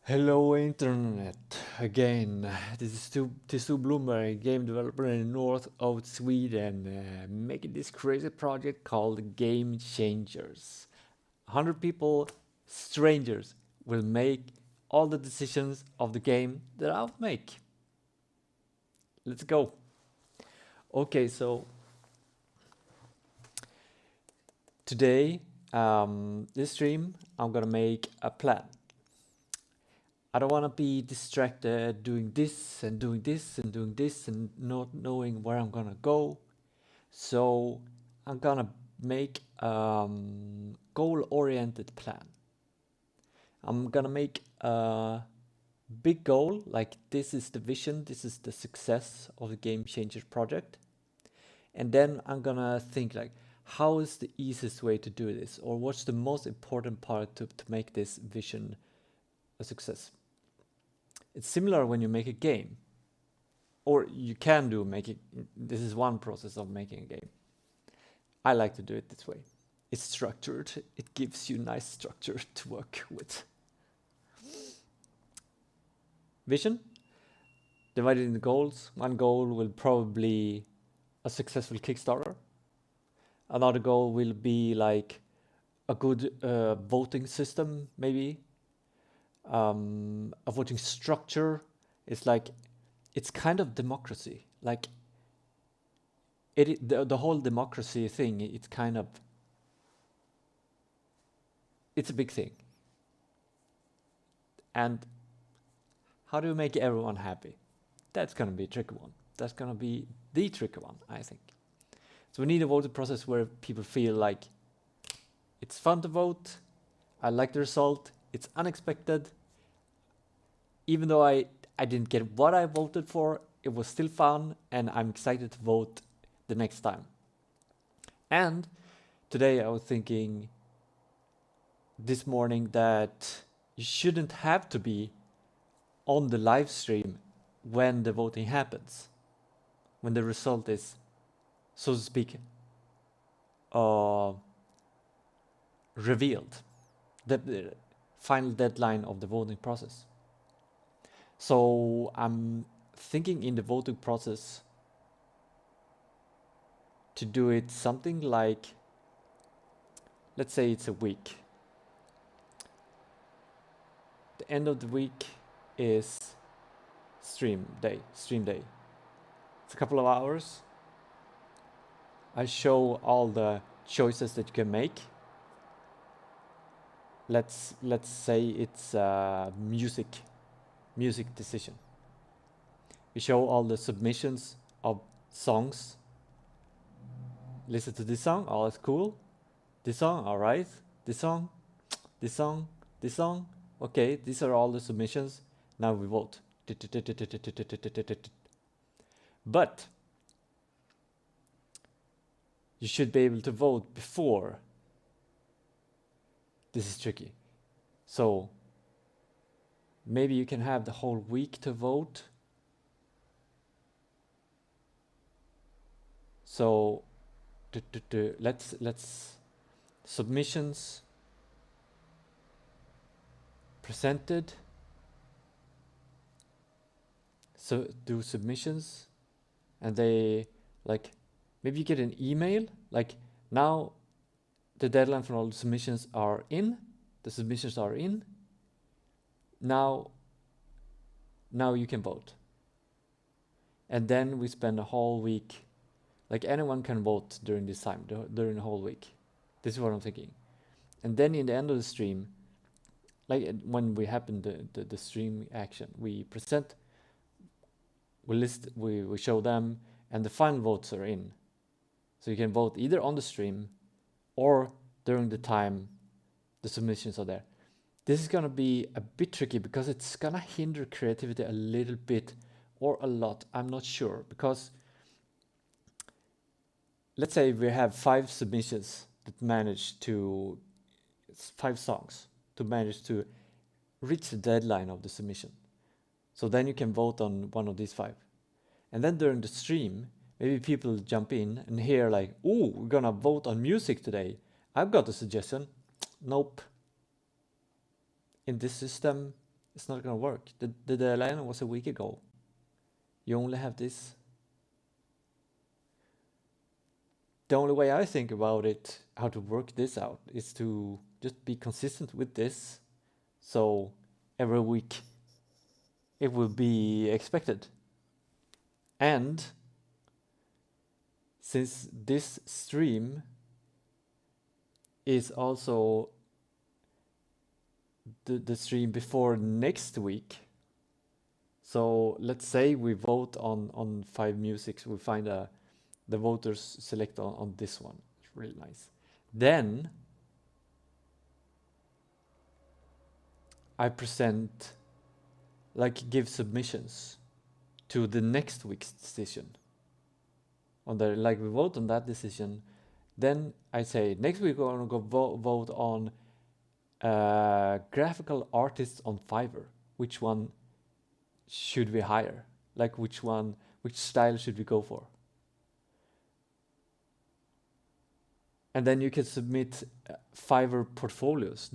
Hello Internet again. This is Bloomberg, game developer in the north of Sweden, making this crazy project called Game Changers. 100 people, strangers, will make all the decisions of the game that I'll make. Let's go. Okay, so today, this stream, I'm gonna make a plan. I don't want to be distracted doing this and doing this and doing this and not knowing where I'm gonna go. So I'm gonna make a goal-oriented plan. I'm gonna make a big goal, like this is the vision, this is the success of the Game Changers project. And then I'm gonna think like, how is the easiest way to do this? Or what's the most important part to make this vision a success? It's similar when you make a game, or you can do this is one process of making a game. I like to do it this way. It's structured. It gives you nice structure to work with. Vision, divided into goals. One goal will probably a successful Kickstarter. Another goal will be like a good voting system, maybe. A voting structure is like, it's kind of democracy. Like the whole democracy thing, it's kind of, it's a big thing. And how do you make everyone happy? That's gonna be a tricky one. That's gonna be the tricky one, I think. So we need a voting process where people feel like it's fun to vote, I like the result, it's unexpected. Even though I didn't get what I voted for, it was still fun and I'm excited to vote the next time. And today I was thinking this morning that you shouldn't have to be on the live stream when the voting happens, when the result is, so to speak, revealed, the final deadline of the voting process. So I'm thinking in the voting process to do it something like, let's say it's a week. The end of the week is stream day. It's a couple of hours. I show all the choices that you can make. Let's say it's a music decision. We show all the submissions of songs. Listen to this song, oh, it's cool. This song, all right. This song. Okay, these are all the submissions. Now we vote. But you should be able to vote before. This is tricky. So maybe you can have the whole week to vote. So let's submissions presented. So do submissions, and they like, maybe you get an email like, now the deadline for all the submissions are in. The submissions are in. Now you can vote. And then we spend a whole week, like anyone can vote during this time, during the whole week. This is what I'm thinking. And then in the end of the stream, like when we happen the stream action, we present, we show them, and the final votes are in. So you can vote either on the stream or during the time the submissions are there. This is gonna be a bit tricky because it's gonna hinder creativity a little bit or a lot, I'm not sure, because let's say we have 5 submissions that manage to, it's 5 songs to manage to reach the deadline of the submission. So then you can vote on one of these 5. And then during the stream, maybe people jump in and hear like, oh, we're gonna vote on music today. I've got a suggestion. Nope. In this system, It's not gonna work. The deadline was a week ago. You only have this. The only way I think about it, how to work this out, is to just be consistent with this. So every week it will be expected. And since this stream is also the stream before next week, so let's say we vote on 5 musics, we find the voters select on this one. It's really nice. Then I present, like, give submissions to the next week's decision. On the, like, we vote on that decision. Then I say next week we're gonna go vote on graphical artists on Fiverr. Which one should we hire? Like, which style should we go for? And then you can submit Fiverr portfolios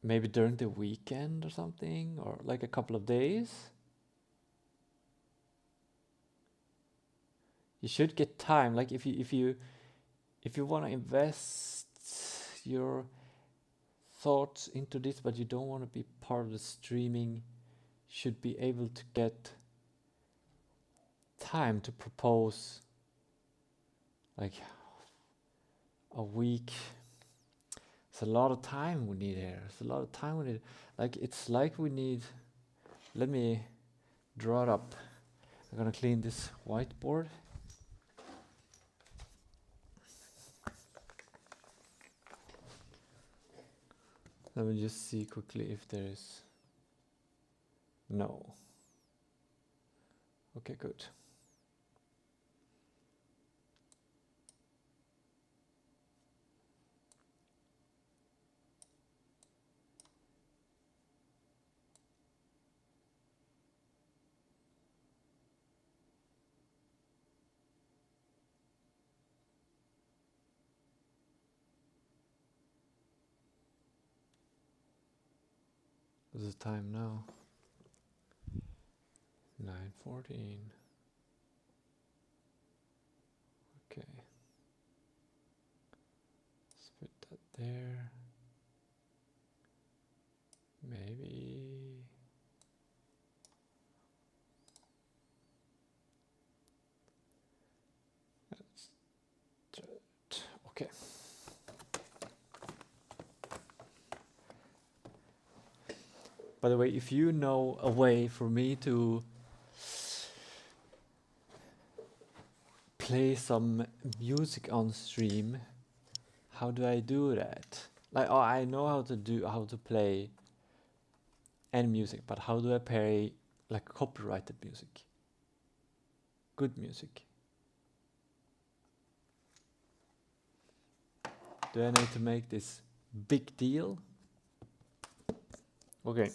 maybe during the weekend or something, or like a couple of days. You should get time. Like, if you want to invest your thoughts into this, but you don't want to be part of the streaming, should be able to get time to propose, like, a week. It's a lot of time we need here. It's a lot of time we need. Like, it's like we need. Let me draw it up. I'm gonna clean this whiteboard. Let me just see quickly if there is. No. Okay, good. What's the time now? 9:14. Okay. Let's put that there. Maybe. Let's try it. Okay. By the way, if you know a way for me to play some music on stream, how do I do that? Like, oh, I know how to play any music, but how do I play, like, copyrighted music? Good music. Do I need to make this big deal? Okay.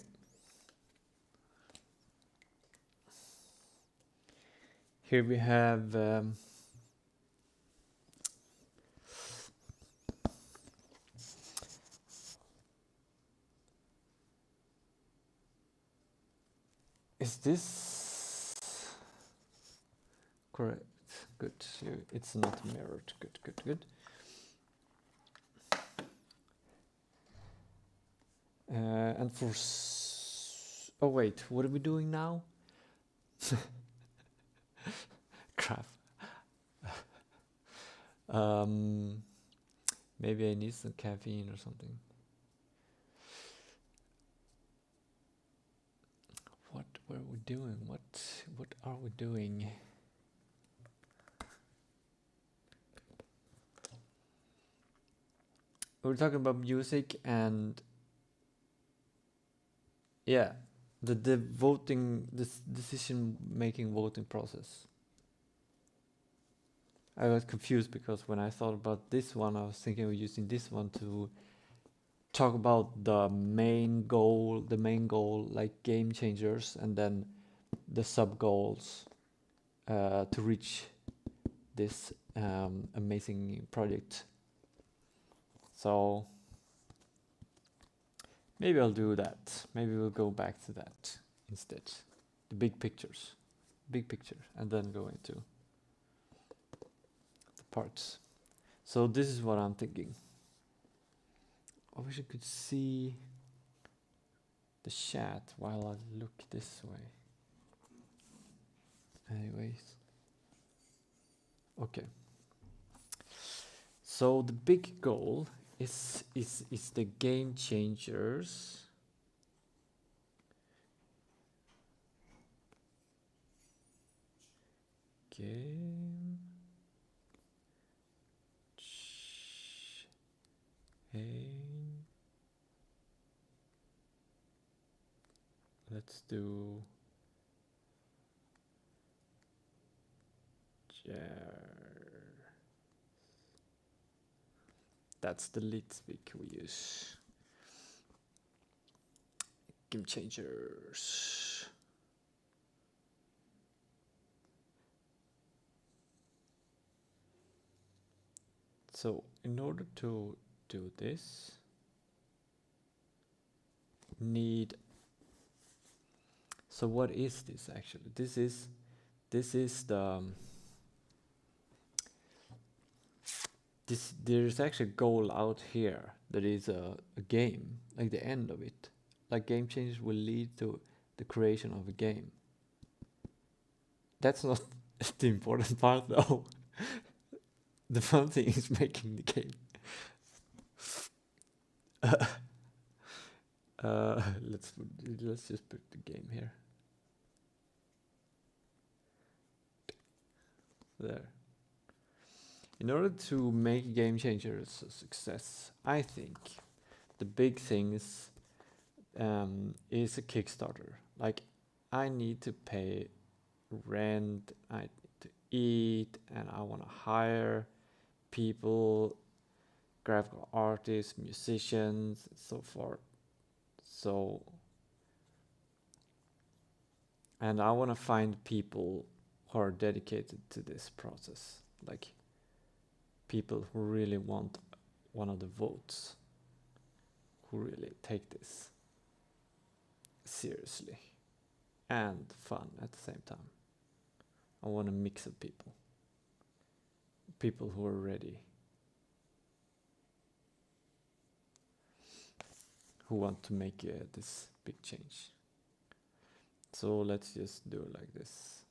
Here we have is this correct? Good. It's not mirrored. Good, good, good. And for oh wait, what are we doing now? Crap. Maybe I need some caffeine or something. What were we doing? What are we doing? We're talking about music and yeah, the voting, this decision making voting process. I was confused because when I thought about this one, I was thinking of using this one to talk about the main goal, like game changers, and then the sub goals to reach this amazing project. So Maybe I'll do that. Maybe we'll go back to that instead. The big pictures. Big picture. And then go into the parts. So this is what I'm thinking. I wish I could see the chat while I look this way. Anyways. Okay. So the big goal is the game changers. Game. Let's do that's the lead speak we use. Game changers. So in order to do this, need. So what is this actually? This is the there's actually a goal out here that is a game, like the end of it. Like game changes will lead to the creation of a game. That's not the important part though. The fun thing is making the game. Let's just put the game here. There. In order to make game changers a success, I think the big things is a Kickstarter. Like I need to pay rent, I need to eat, and I want to hire people, graphical artists, musicians, and so forth. So, and I want to find people who are dedicated to this process, like people who really want one of the votes, who really take this seriously and fun at the same time. I want a mix of people who are ready, who want to make this big change. So let's just do it like this.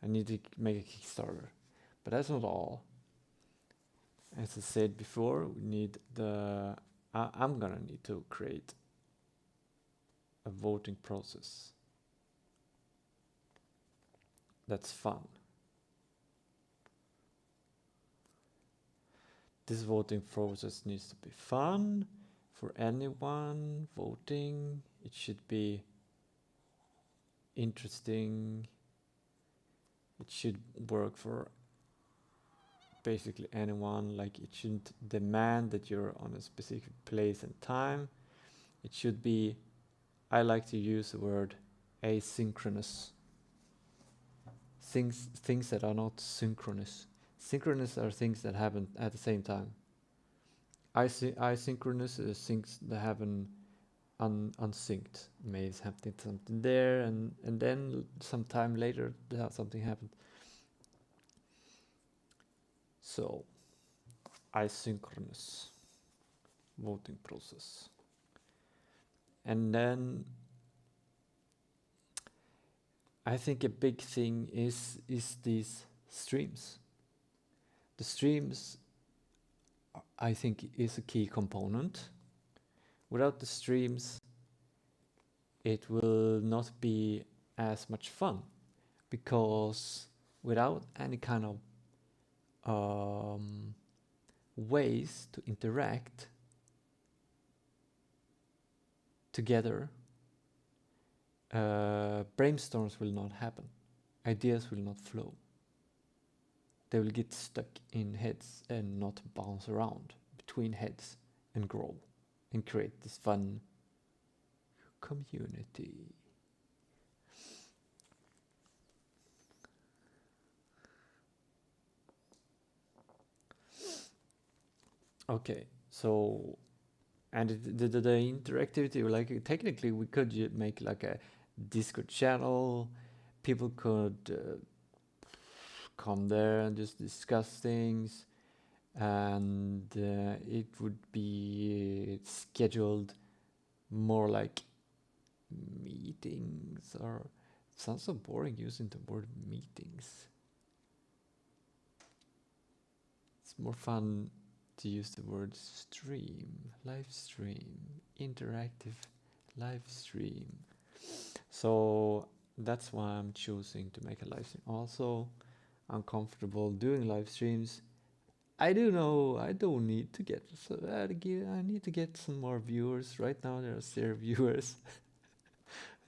I need to make a Kickstarter, but that's not all. As I said before, we need I'm gonna need to create a voting process that's fun. This voting process needs to be fun for anyone voting. It should be interesting. It should work for basically anyone. Like it shouldn't demand that you're on a specific place and time. It should be, I like to use the word asynchronous. Things that are not synchronous. Synchronous are things that happen at the same time. Asynchronous is things that happen unsynced. Maybe something there, and then some time later something happened. So, asynchronous voting process. And then I think a big thing is these streams. The streams, I think, is a key component. Without the streams, it will not be as much fun, because without any kind of ways to interact together, brainstorms will not happen. Ideas will not flow. They will get stuck in heads and not bounce around between heads and grow and create this fun community. Okay, so and the interactivity, like technically we could make like a Discord channel. People could come there and just discuss things, and it would be scheduled more like meetings, or it sounds so boring using the word meetings. It's more fun to use the word stream, live stream, interactive live stream. So that's why I'm choosing to make a live stream. Also, I'm comfortable doing live streams. I do know I don't need to get, so I need to get some more viewers. Right now there are 0 viewers.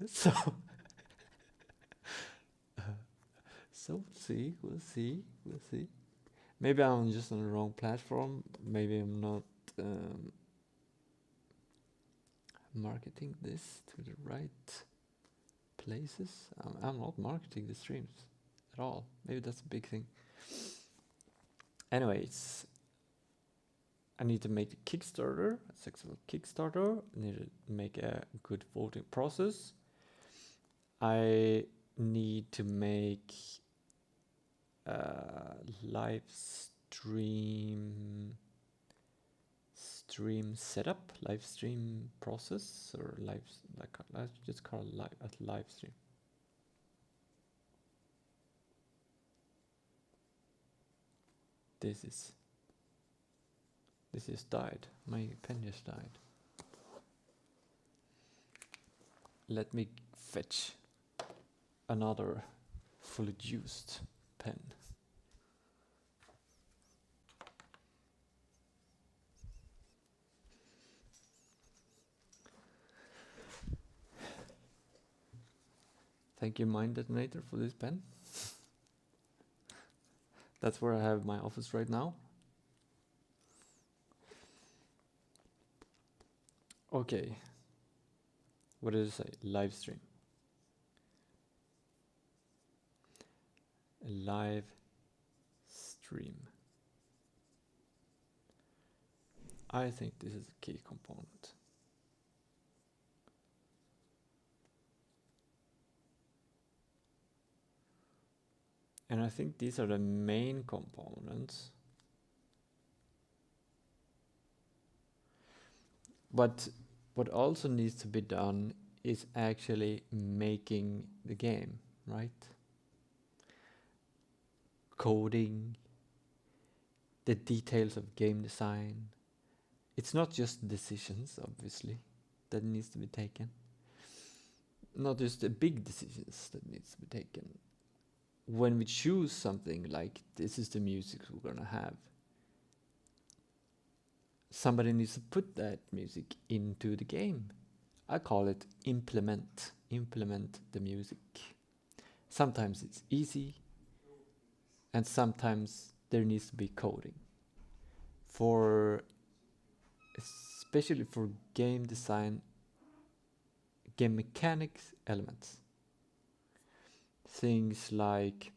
So we'll see, we'll see. Maybe I'm just on the wrong platform. Maybe I'm not marketing this to the right places. I'm not marketing the streams at all. Maybe that's a big thing. Anyways, I need to make a Kickstarter, a successful Kickstarter. I need to make a good voting process. I need to make a live stream setup, live stream process, or let's just call it live stream. This just died. My pen just died. Let me fetch another fully used pen. Thank you, Mind Detonator, for this pen. That's where I have my office right now. Okay. What did it say? Live stream. A live stream. I think this is a key component. And I think these are the main components. But what also needs to be done is actually making the game, right? Coding, the details of game design. It's not just decisions, obviously, that needs to be taken. Not just the big decisions that needs to be taken. When we choose something like this is the music we're gonna have, somebody needs to put that music into the game. I call it implement the music. Sometimes it's easy, and sometimes there needs to be coding. Especially for game design, game mechanics elements. Things like,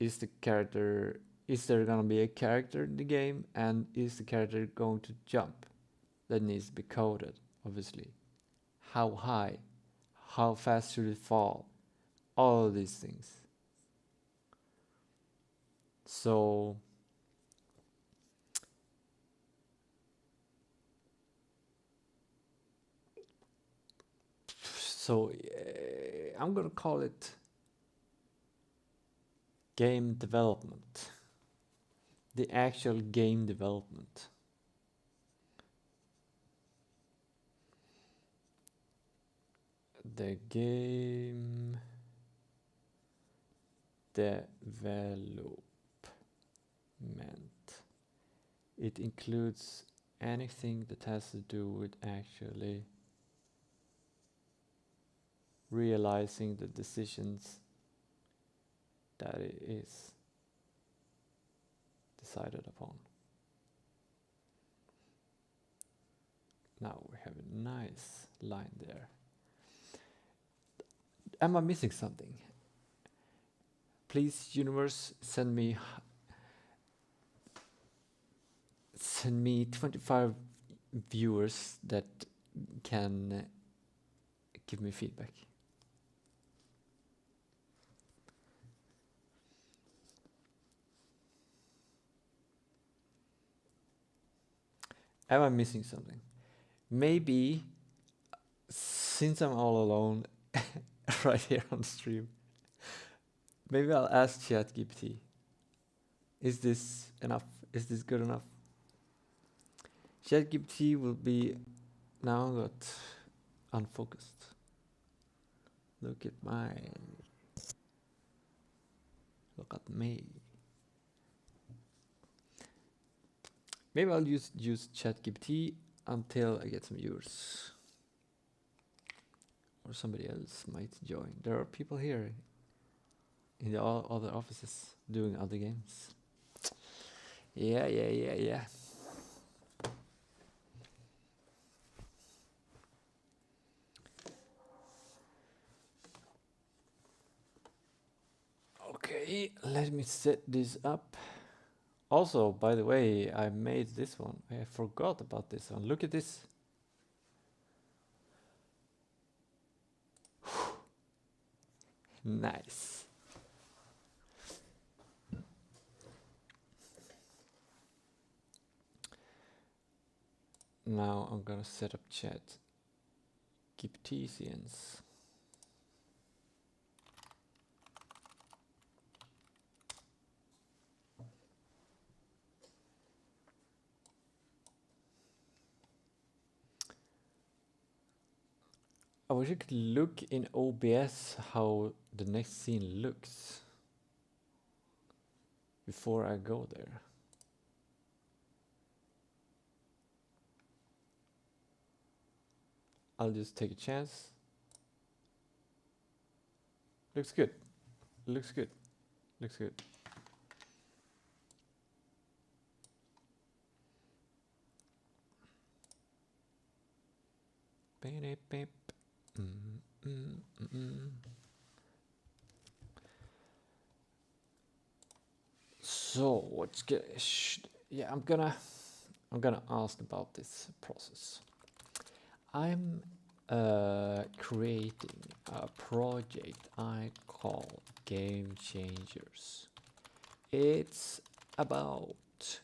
is there gonna be a character in the game, and is the character going to jump? That needs to be coded, obviously. How high? How fast should it fall? All of these things. So I'm gonna call it game development. The actual game development. The game development. It includes anything that has to do with actually realizing the decisions that it is decided upon. Now we have a nice line there. Am I missing something? Please, universe, send me send me 25 viewers that can give me feedback. Am I missing something? Maybe since I'm all alone right here on stream, maybe I'll ask ChatGPT. Is this enough? Is this good enough? ChatGPT will be now got unfocused. Look at look at me. Maybe I'll use ChatGPT until I get some viewers. Or somebody else might join. There are people here in the other offices doing other games. Yeah. Okay, let me set this up. Also, by the way, I made this one. I forgot about this one. Look at this. Nice. Now I'm gonna set up chat. Giptesians. I wish I could look in OBS how the next scene looks before I go there. I'll just take a chance. Looks good. Looks good. Looks good. So what's good? Yeah, I'm gonna ask about this process. I'm creating a project I call Game Changers. It's about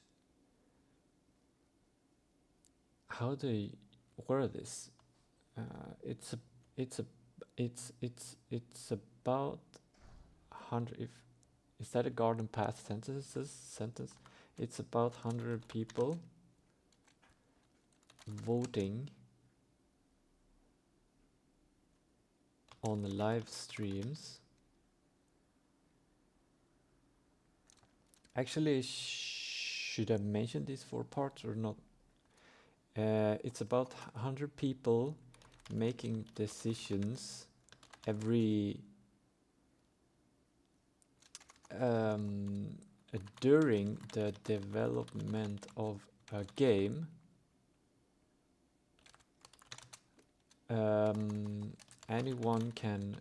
how do you word this? It's about 100. If is that a garden path sentence? It's about 100 people voting on the live streams. Actually, should I mention these 4 parts or not? It's about 100 people making decisions every during the development of a game. Anyone can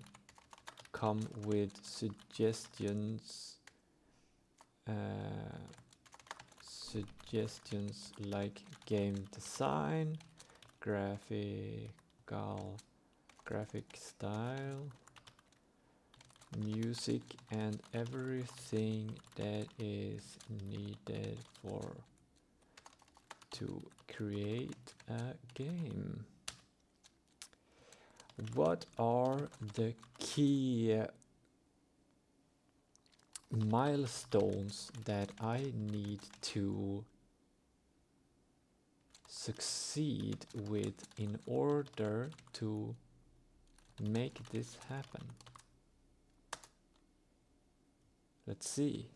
come with suggestions like game design, graphic style, music, and everything that is needed to create a game. What are the key milestones that I need to succeed with in order to make this happen? Let's see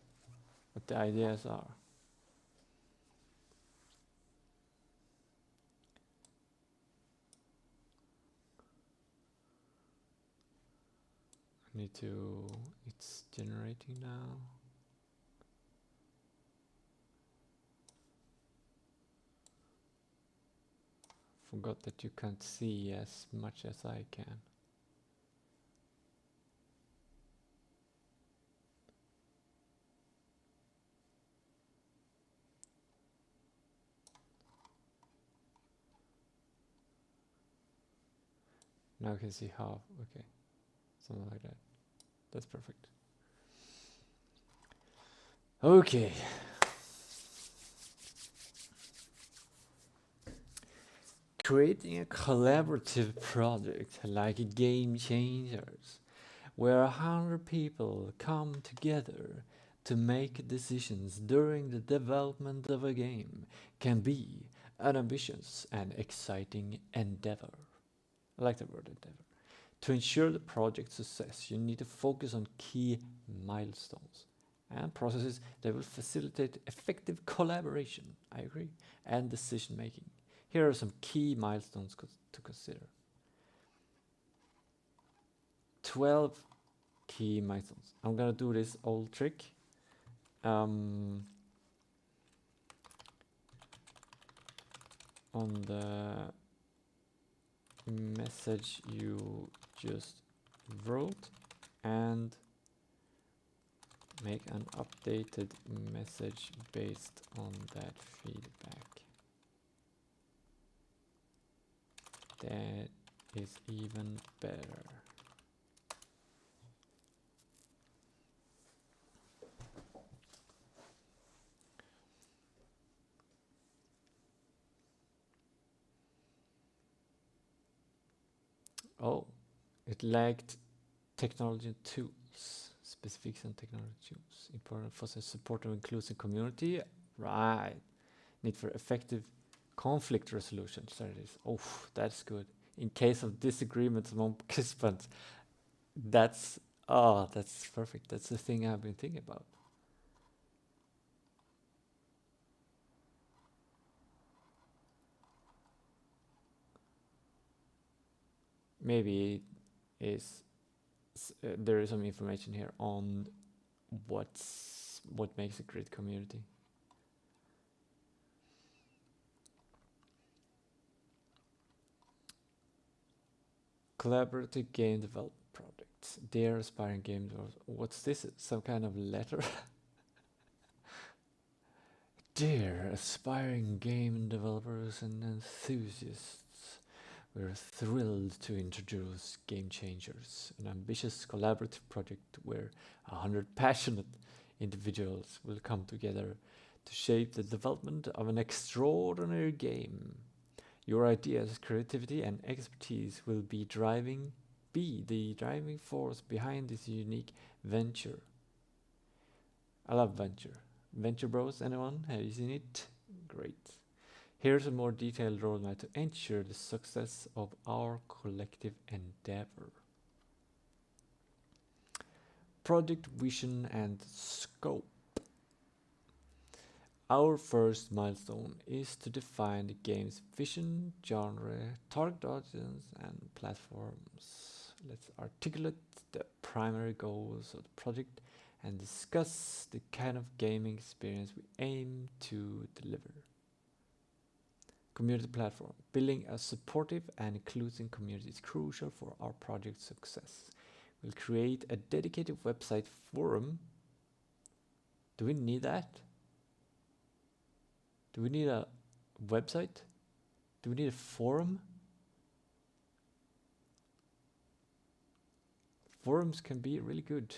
what the ideas are. It's generating now. Forgot that you can't see as much as I can. Now I can see half. Okay, something like that. That's perfect. Okay. Creating a collaborative project like Game Changers, where 100 people come together to make decisions during the development of a game, can be an ambitious and exciting endeavor. I like the word endeavor. To ensure the project's success, you need to focus on key milestones and processes that will facilitate effective collaboration, I agree, and decision making. Here are some key milestones to consider. 12 key milestones. I'm gonna do this old trick. On the message you just wrote, and make an updated message based on that feedback. That is even better. Oh, it lacked technology tools, specifics and technology tools. Important for the support of inclusive community. Right. Need for effective conflict resolution strategies. Oh, that's good. In case of disagreements among participants. That's perfect. That's the thing I've been thinking about. Maybe there is some information here on what makes a great community. Collaborative game development projects. Dear aspiring game developers. What's this? Some kind of letter? Dear aspiring game developers and enthusiasts, we're thrilled to introduce Game Changers, an ambitious collaborative project where 100 passionate individuals will come together to shape the development of an extraordinary game. Your ideas, creativity, and expertise will be the driving force behind this unique venture. I love venture. Venture Bros, anyone? Have you seen it? Great. Here's a more detailed roadmap to ensure the success of our collective endeavor. Project vision and scope. Our first milestone is to define the game's vision, genre, target audience, and platforms. Let's articulate the primary goals of the project and discuss the kind of gaming experience we aim to deliver. Community platform. Building a supportive and inclusive community is crucial for our project's success. We'll create a dedicated website forum. Do we need that? Do we need a website? Do we need a forum? Forums can be a really good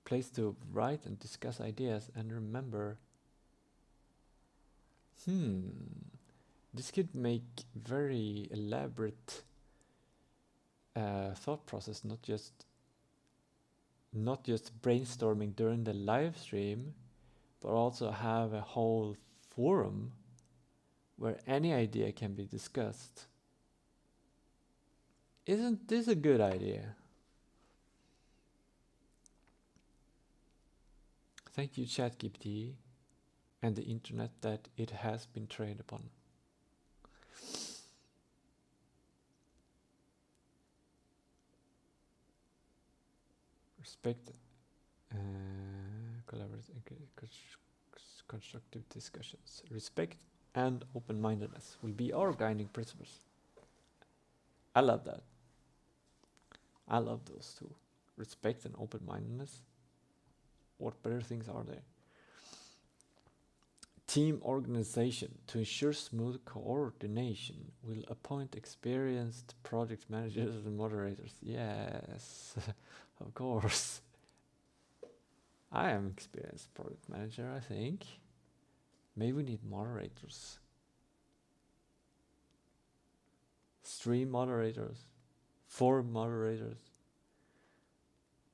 place to write and discuss ideas and remember. This could make very elaborate thought process, not just brainstorming during the live stream, but also have a whole forum where any idea can be discussed. Isn't this a good idea? Thank you, ChatGPT, and the internet that it has been trained upon. Respect, constructive discussions. Respect and open-mindedness will be our guiding principles. I love that. I love those two. Respect and open-mindedness. What better things are there? Team organization. To ensure smooth coordination, will appoint experienced project managers and moderators. Yes, of course. I am experienced project manager, I think. Maybe we need moderators. Stream moderators. Forum moderators.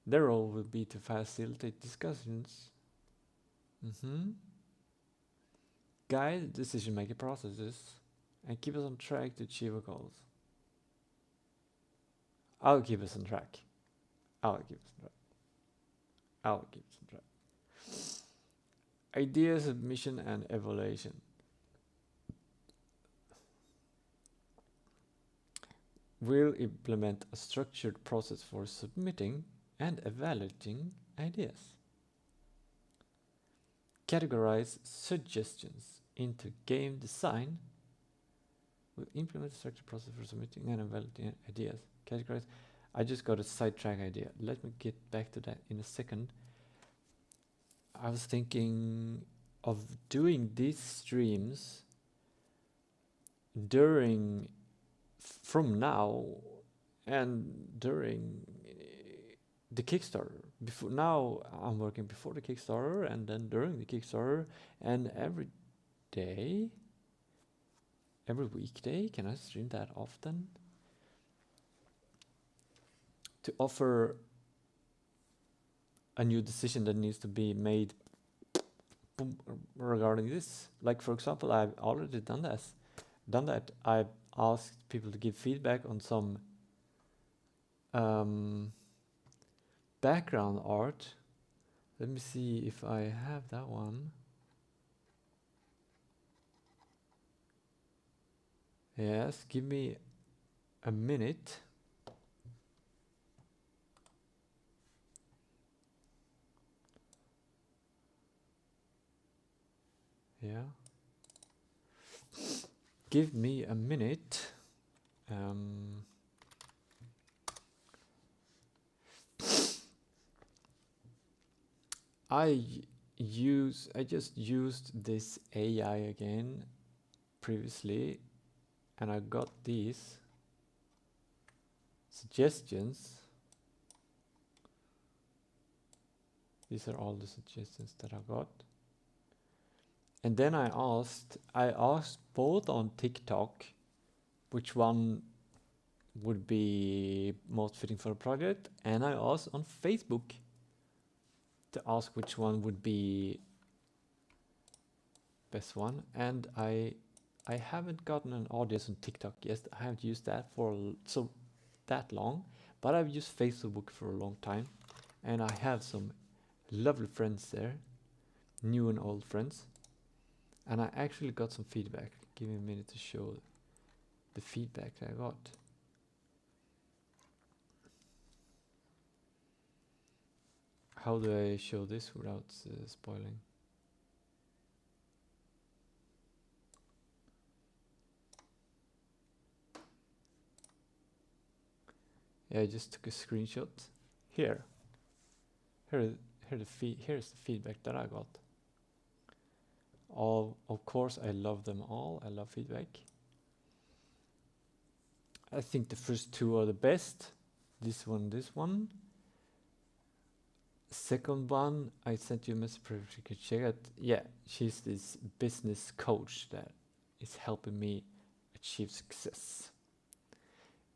Their role will be to facilitate discussions. Guide decision-making processes and keep us on track to achieve our goals. I'll keep us on track. I'll keep us on track. I'll keep us on track. Idea submission and evaluation. We'll implement a structured process for submitting and evaluating ideas. Categorize suggestions into game design. We'll implement a structured process for submitting and evaluating ideas. Categorize. I just got a sidetrack idea. Let me get back to that in a second. I was thinking of doing these streams from now and during the Kickstarter. Now I'm working before the Kickstarter and then during the Kickstarter, and every weekday. Can I stream that often? To offer a new decision that needs to be made regarding this. Like, for example, I've already done that. I've asked people to give feedback on some background art. Let me see if I have that one. Yes, give me a minute. Yeah. Give me a minute. I just used this AI again previously, and I got these suggestions. These are all the suggestions that I got. And then I asked both on TikTok which one would be most fitting for the project, and I asked on Facebook to ask which one would be best one. And I haven't gotten an audience on TikTok yet. I haven't used that for that long, but I've used Facebook for a long time, and I have some lovely friends there, new and old friends, and I actually got some feedback. Give me a minute to show the feedback that I got. How do I show this without spoiling? Yeah, I just took a screenshot. Here's the feedback that I got. Of course, I love them all. I love feedback. I think the first two are the best. This one. Second one, I sent you a message. You can check it. Yeah, she's this business coach that is helping me achieve success.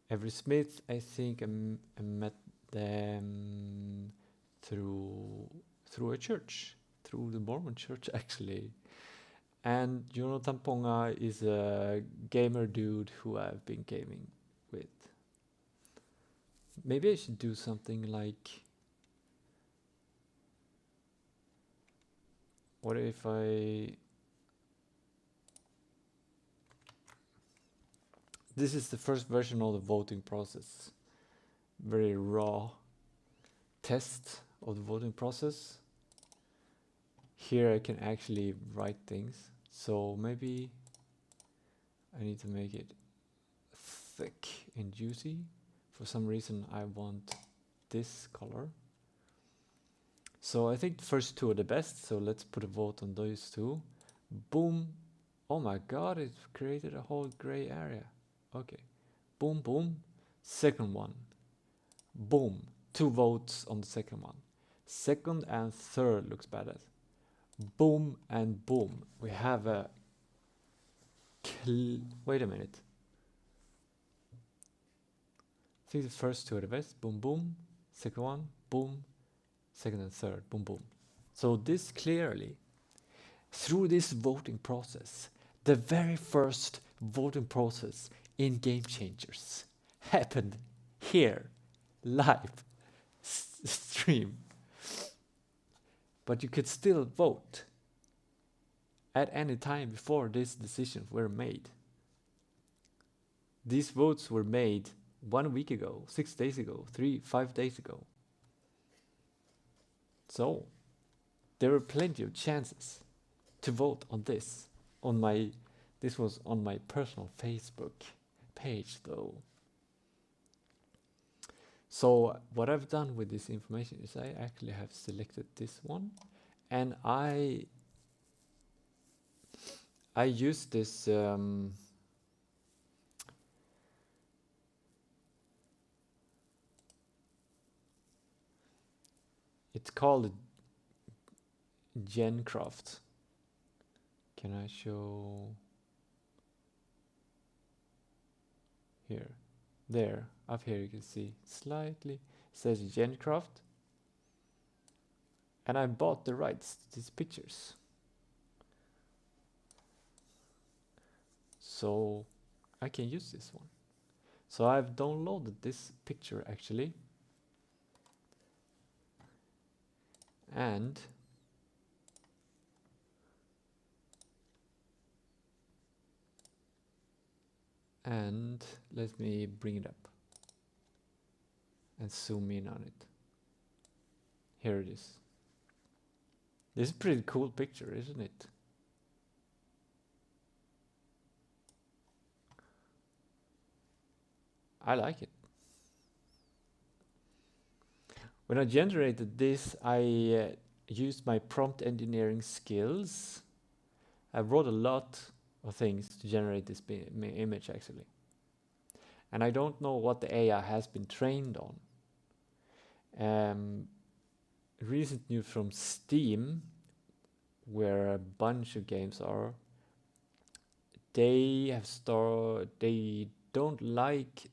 Every Smith, I think I met them through a church, through the Mormon church actually. And Jonathan Ponga is a gamer dude who I've been gaming with. Maybe I should do something like, what if this is the first version of the voting process. Very raw test of the voting process. Here I can actually write things. So maybe I need to make it thick and juicy. For some reason I want this color. So I think the first two are the best, so let's put a vote on those two. Boom. Oh my god, it created a whole gray area. Okay. Boom, boom. Second one. Boom. 2 votes on the second one. Second and third looks better. Boom and boom. We have a... Wait a minute. I think the first two are the best. Boom, boom. Second one. Boom. Second and third. Boom, boom. So this clearly, through this voting process, the very first voting process in Game Changers happened here, live stream. But you could still vote at any time before these decisions were made. These votes were made 1 week ago, 6 days ago, 5 days ago. So there were plenty of chances to vote on this. This was on my personal Facebook page though. So what I've done with this information is I actually have selected this one, and I use this it's called Gencraft. Can I show here? There, up here you can see slightly, it says Gencraft. And I bought the rights to these pictures. So I can use this one. So I've downloaded this picture actually. And let me bring it up and zoom in on it. Here it is. This is a pretty cool picture, isn't it? I like it. When I generated this, I used my prompt engineering skills. I wrote a lot of things to generate this image actually. And I don't know what the AI has been trained on. Recent news from Steam, where a bunch of games are, they don't like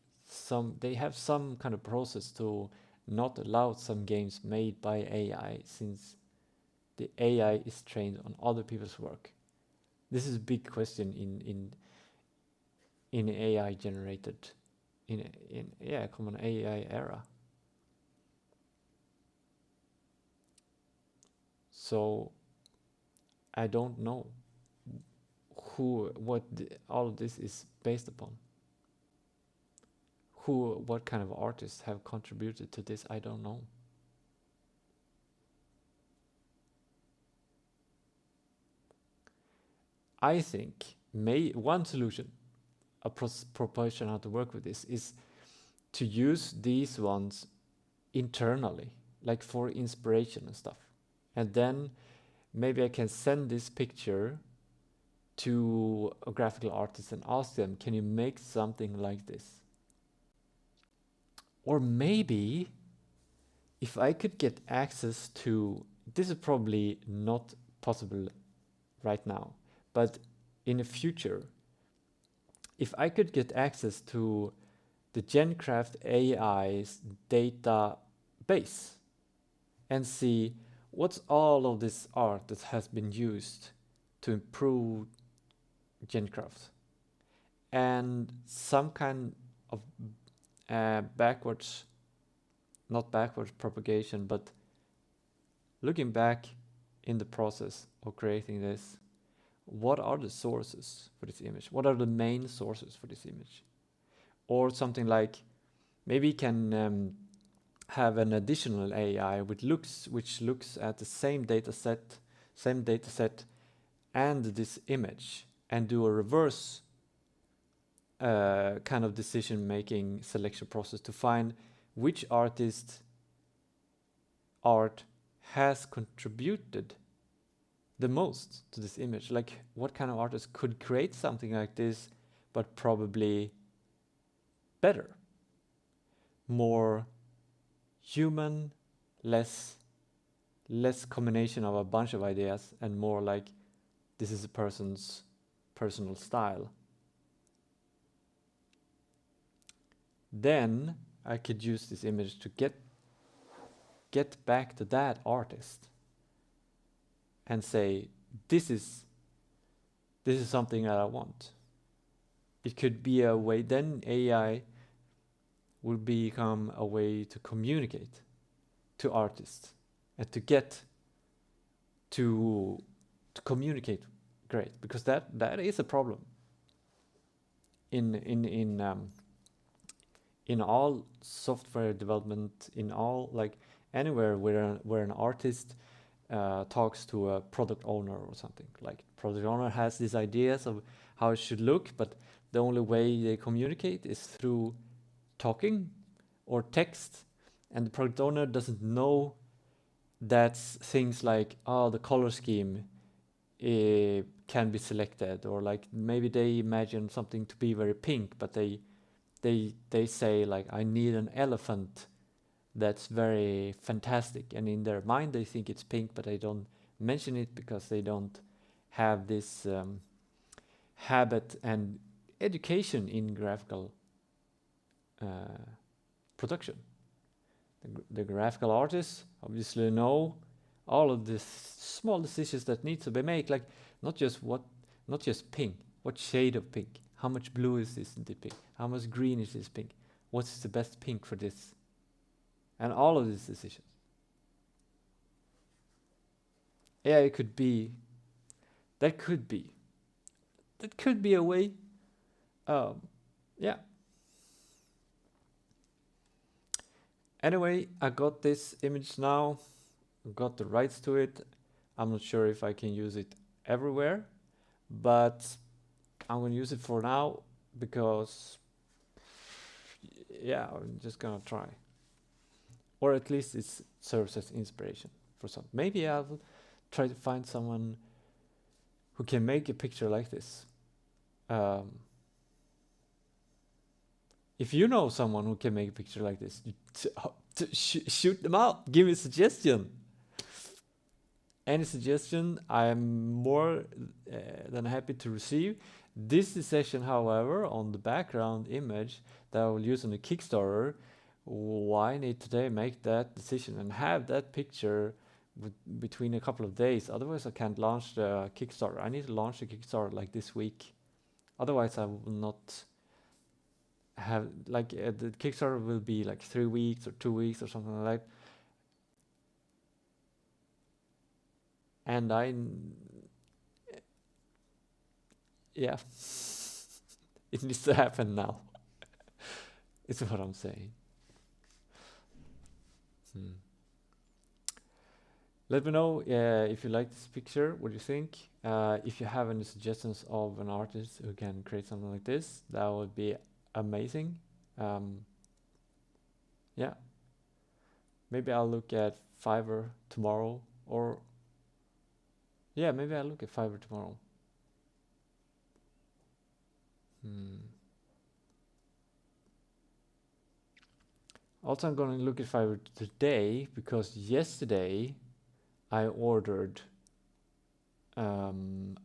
they have some kind of process to not allow some games made by AI, since the AI is trained on other people's work. This is a big question in AI generated, common AI era. So I don't know what all of this is based upon. What kind of artists have contributed to this, I don't know. I think one solution, a proposition how to work with this, is to use these ones internally, like for inspiration and stuff. And then maybe I can send this picture to a graphical artist and ask them, can you make something like this? Or maybe if I could get access to, this is probably not possible right now, but in the future, if I could get access to the Gencraft AI's database and see what's all of this art that has been used to improve Gencraft, and some kind of not backwards propagation, but looking back in the process of creating this, what are the sources for this image? What are the main sources for this image? Or something like, maybe you can have an additional AI which looks at the same data set and this image, and do a reverse kind of decision-making selection process to find which artist art has contributed the most to this image. Like, what kind of artist could create something like this, but probably better, more human, less combination of a bunch of ideas, and more like this is a person's personal style. Then I could use this image to get back to that artist and say, this is something that I want. It could be a way, then AI will become a way to communicate to artists and to get to communicate great, because that is a problem in all software development, in all, like, anywhere where an artist talks to a product owner or something. Like, product owner has these ideas of how it should look, but the only way they communicate is through talking or text, and the product owner doesn't know that things like, oh, the color scheme can be selected, or like maybe they imagine something to be very pink, but they say, like, I need an elephant that's very fantastic, and in their mind they think it's pink, but they don't mention it because they don't have this habit and education in graphical production. The graphical artists obviously know all of the small decisions that need to be made, like not just pink, what shade of pink, how much blue is this in the pink, how much green is this pink, what's the best pink for this, and all of these decisions. Yeah, it could be, that could be a way. Yeah. Anyway, I got this image now, got the rights to it. I'm not sure if I can use it everywhere, but I'm gonna use it for now because, yeah, I'm just gonna try. Or at least it serves as inspiration for some. Maybe I'll try to find someone who can make a picture like this. If you know someone who can make a picture like this, shoot them out. Give me a suggestion. Any suggestion, I'm more than happy to receive. This decision, however, on the background image that I will use on the Kickstarter, why need today make that decision and have that picture between a couple of days? Otherwise, I can't launch the Kickstarter. I need to launch the Kickstarter like this week. Otherwise, I will not have, like, the Kickstarter will be like 3 weeks or 2 weeks or something like that. And yeah, it needs to happen now. It's what I'm saying. Let me know if you like this picture, what you think. If you have any suggestions of an artist who can create something like this, that would be amazing. Yeah, maybe I'll look at Fiverr tomorrow, or yeah, maybe I'll look at Fiverr tomorrow. Also, I'm going to look at Fiverr today because yesterday I ordered a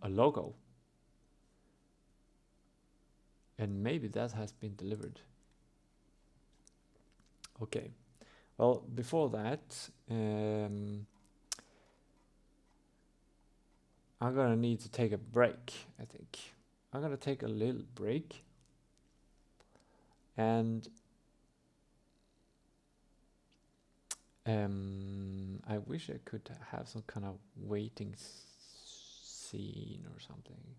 logo, and maybe that has been delivered. Okay, well, before that, I'm gonna need to take a break. I think I'm gonna take a little break, and I wish I could have some kind of waiting scene or something.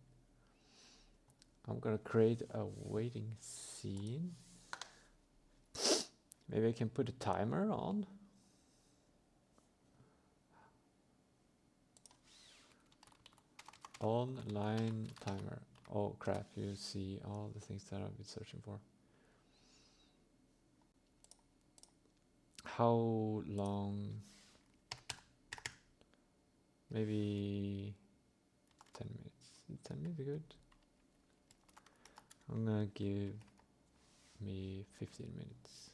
I'm gonna create a waiting scene. Maybe I can put a timer on. Online timer. Oh crap, you see all the things that I've been searching for. How long? Maybe 10 minutes. 10 minutes good. I'm gonna give me 15 minutes.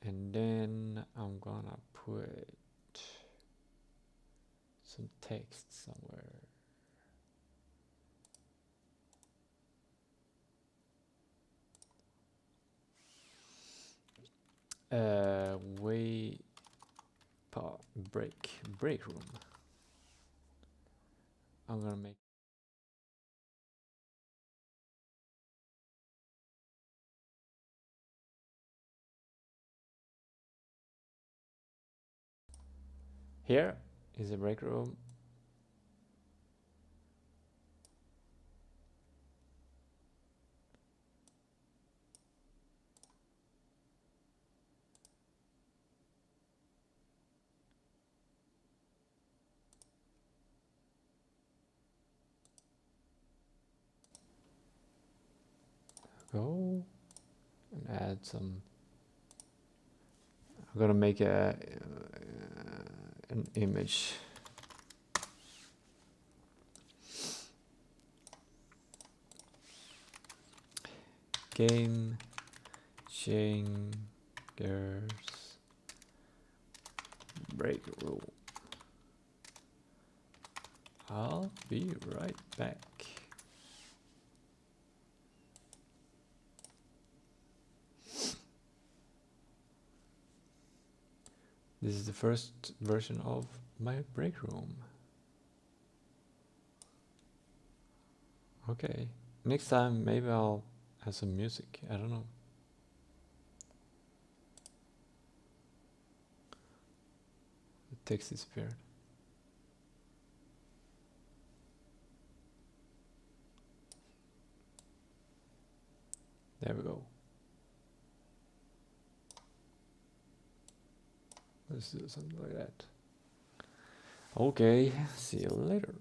And then I'm gonna put some text somewhere. Break room. I'm gonna make here is a break room. Go and add some. I'm gonna make an image. Game changers break room. I'll be right back. This is the first version of my break room. Okay, next time maybe I'll have some music, I don't know. The text disappeared. There we go. Let's do something like that. Okay, see you later.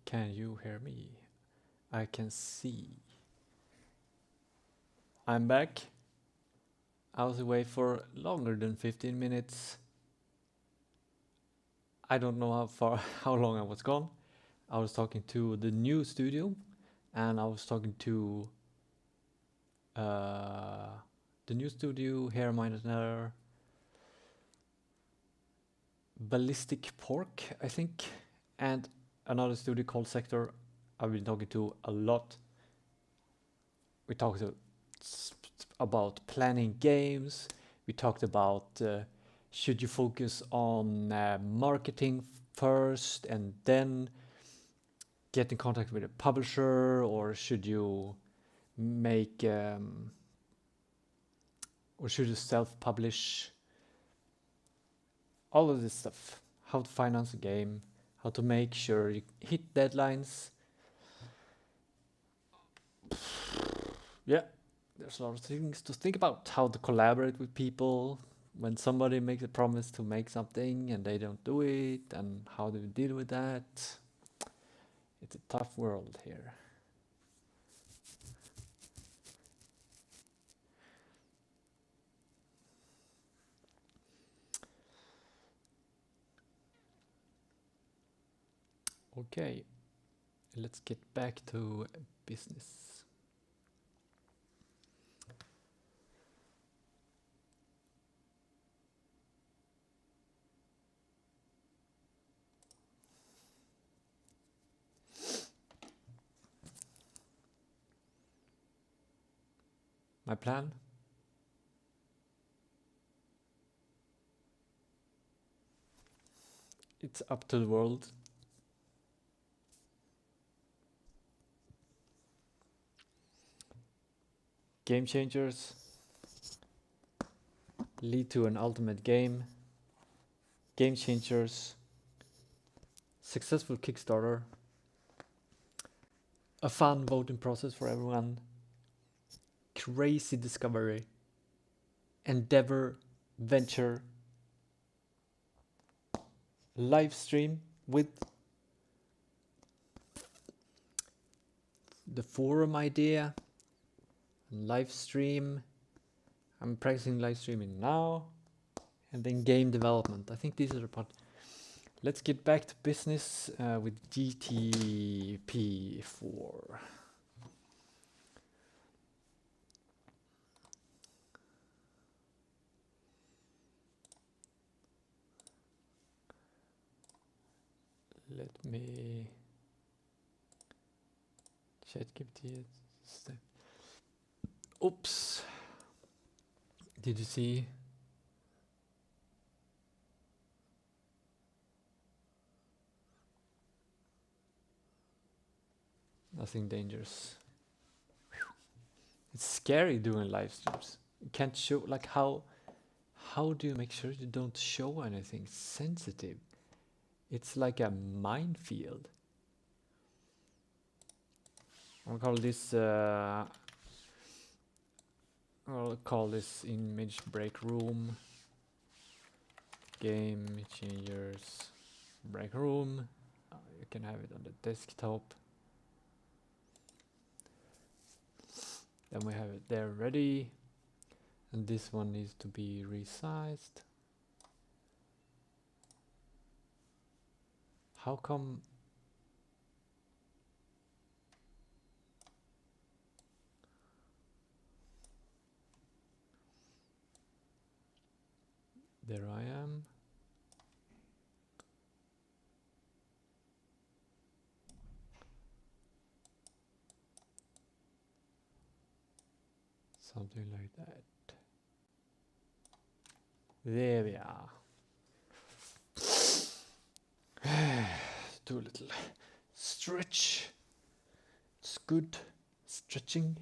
Can you hear me? I can see. I'm back. I was away for longer than 15 minutes. I don't know how long I was gone. I was talking to the new studio, and I was talking to the new studio here, another Ballistic Pork, I think, and another studio called Sector. I've been talking to a lot. We talked about planning games. We talked about should you focus on marketing first and then get in contact with a publisher, or should you make or should you self-publish? All of this stuff. How to finance a game, how to make sure you hit deadlines. Yeah, there's a lot of things to think about. How to collaborate with people when somebody makes a promise to make something and they don't do it, and how do we deal with that? It's a tough world here. Okay, let's get back to business. My plan? It's up to the world. Game changers lead to an ultimate game. Game changers, successful Kickstarter, a fun voting process for everyone, crazy discovery, endeavor, venture, live stream with the forum idea, live stream. I'm practicing live streaming now, and then game development. I think these are the part. Let's get back to business with GTP4. Let me ChatGPT. Oops. Did you see? Nothing dangerous. It's scary doing live streams. You can't show, like, how do you make sure you don't show anything sensitive? It's like a minefield. I'll call this image break room. Game changers break room. You can have it on the desktop. Then we have it there ready. And this one needs to be resized. How come? There I am. Something like that. There we are. Do a little stretch. It's good stretching.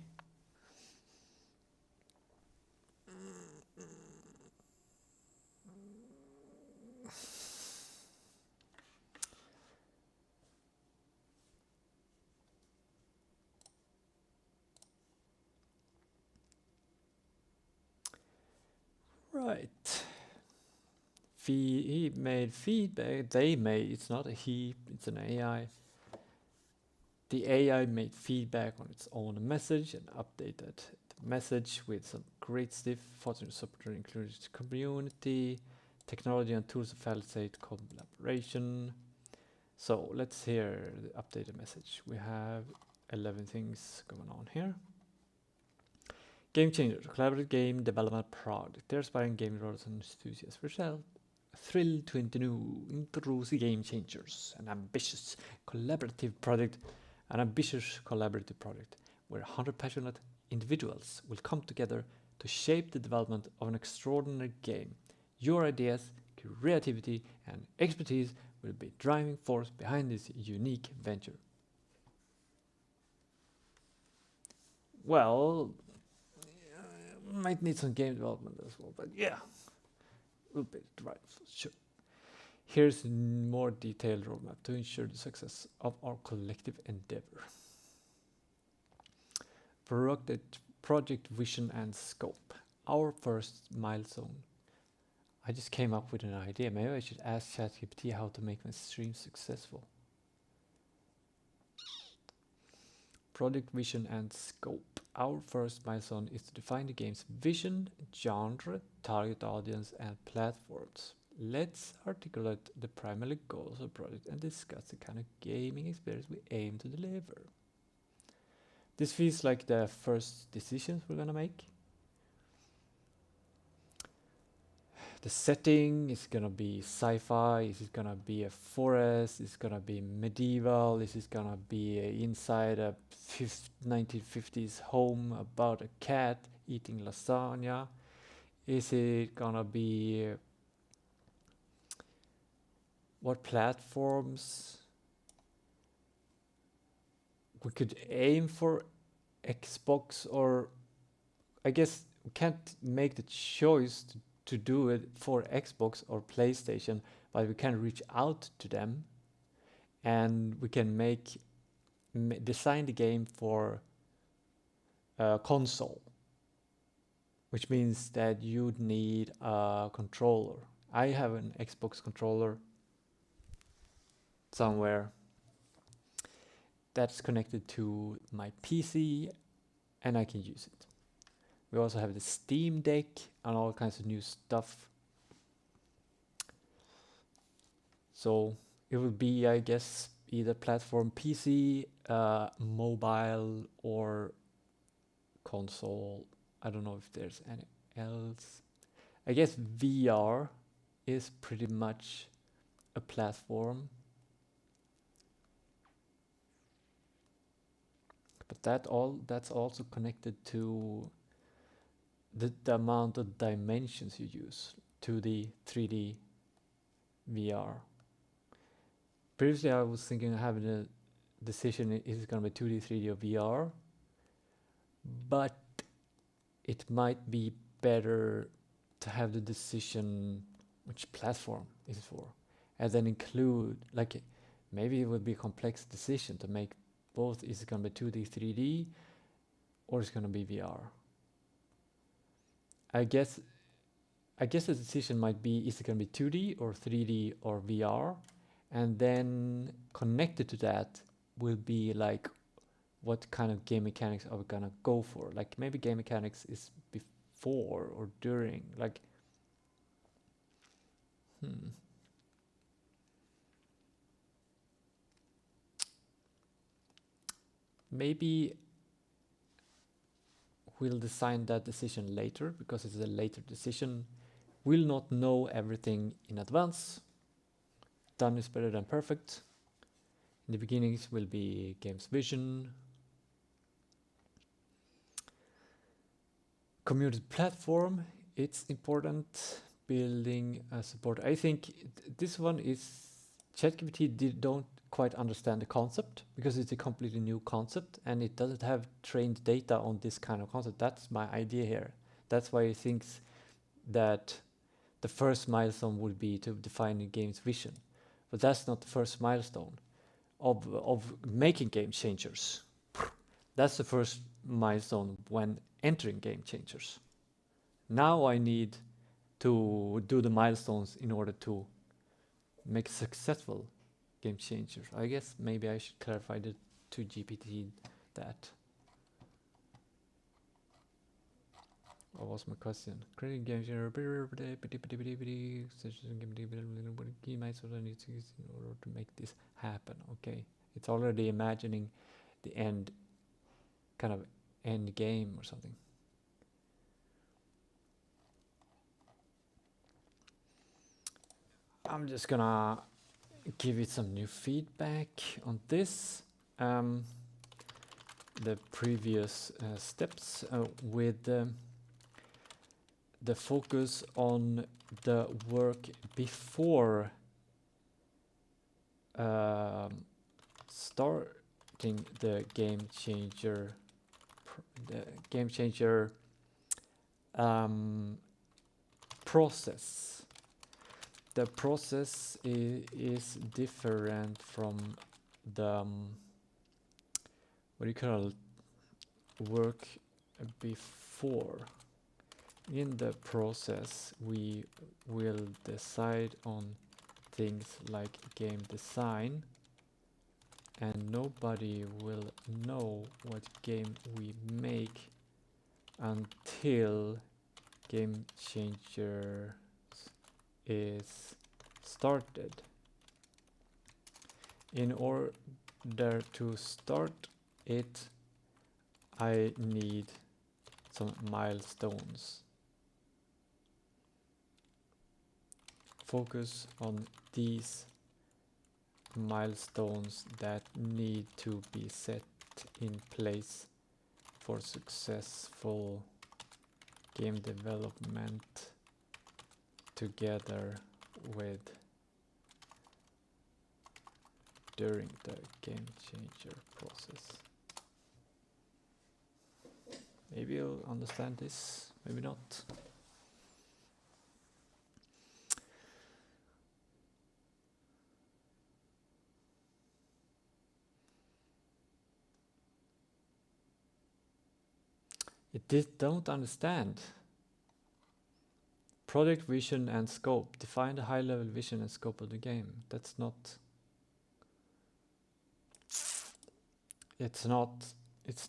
Right. He made feedback. They made. It's not a he. It's an AI. The AI made feedback on its own message and updated the message with some great stuff. Fostering support included community, technology and tools to facilitate collaboration. So let's hear the updated message. We have 11 things going on here. Game Changer, collaborative game development project. They're aspiring game developers and enthusiasts for sale. Thrilled to introduce Game Changers, an ambitious collaborative project where 100 passionate individuals will come together to shape the development of an extraordinary game. Your ideas, creativity, and expertise will be driving force behind this unique venture. Well, might need some game development as well, but yeah, we'll be right, sure. Here's a more detailed roadmap to ensure the success of our collective endeavor. Project vision and scope. Our first milestone. I just came up with an idea. Maybe I should ask ChatGPT how to make my stream successful. Project vision and scope. Our first milestone is to define the game's vision, genre, target audience, and platforms. Let's articulate the primary goals of the project and discuss the kind of gaming experience we aim to deliver. This feels like the first decisions we're gonna make. The setting is gonna be sci-fi. Is it gonna be a forest? Is it gonna be medieval? Is it gonna be inside a 1950s home about a cat eating lasagna? Is it gonna be what platforms? We could aim for Xbox, or I guess we can't make the choice to do it for Xbox or PlayStation, but we can reach out to them and we can design the game for a console, which means that you'd need a controller. I have an Xbox controller somewhere that's connected to my PC and I can use it. We also have the Steam Deck and all kinds of new stuff. So it will be, I guess, either platform PC, mobile, or console. I don't know if there's any else. I guess VR is pretty much a platform. But that's also connected to the amount of dimensions you use, 2D, 3D, VR. Previously I was thinking of having a decision, is it going to be 2D, 3D or VR? But it might be better to have the decision which platform is it for, and then include, like, maybe it would be a complex decision to make both. Is it going to be 2D, 3D, or is it going to be VR? I guess the decision might be, is it going to be 2D or 3D or VR? And then connected to that will be like, what kind of game mechanics are we gonna go for? Like maybe game mechanics is before or during, like, maybe we'll design that decision later, because it's a later decision. We'll not know everything in advance. Done is better than perfect. In the beginnings will be game's vision, community platform. It's important. Building a support. I think this one is ChatGPT don't quite understand the concept, because it's a completely new concept and it doesn't have trained data on this kind of concept. That's my idea here. That's why he thinks that the first milestone would be to define the game's vision. But that's not the first milestone of making game changers. That's the first milestone when entering game changers. Now I need to do the milestones in order to make successful game changers. I guess maybe I should clarify the to GPT that. What was my question? Creating games in key milestones I need to use in order to make this happen. Okay, it's already imagining the end, kind of end game or something. I'm just gonna give it some new feedback on this. The previous steps with the focus on the work before starting the game changer process. The process is different from the what do you call it, work before. In the process, we will decide on things like game design, and nobody will know what game we make until Game Changer is started. In order to start it, I need some milestones. Focus on these milestones that need to be set in place for successful game development together with during the game changer process. Maybe you'll understand this, maybe not. Don't understand. Project vision and scope. Define the high-level vision and scope of the game. That's not. It's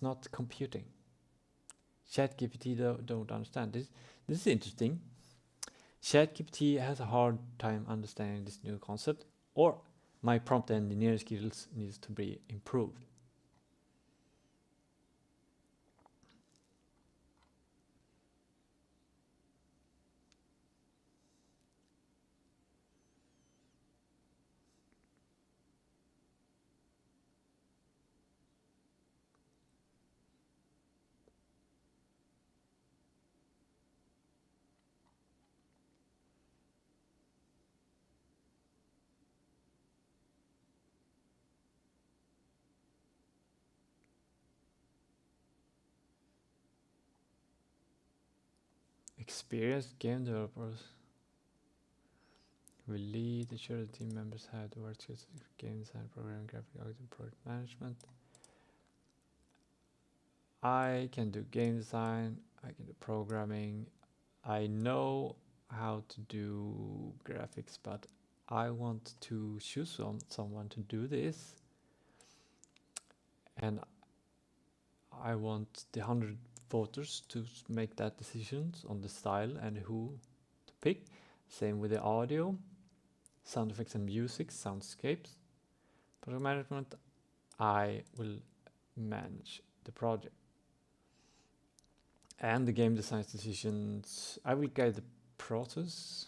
not computing. ChatGPT don't understand this. This is interesting. ChatGPT has a hard time understanding this new concept, or my prompt engineering skills needs to be improved. Experienced game developers will lead, ensure the team members have the work skills of game design, programming, graphic architecture, product management. I can do game design, I can do programming, I know how to do graphics, but I want to choose someone to do this, and I want the 100 voters to make that decisions on the style and who to pick. Same with the audio, sound effects and music, soundscapes. Project management, I will manage the project. And the game design decisions, I will guide the process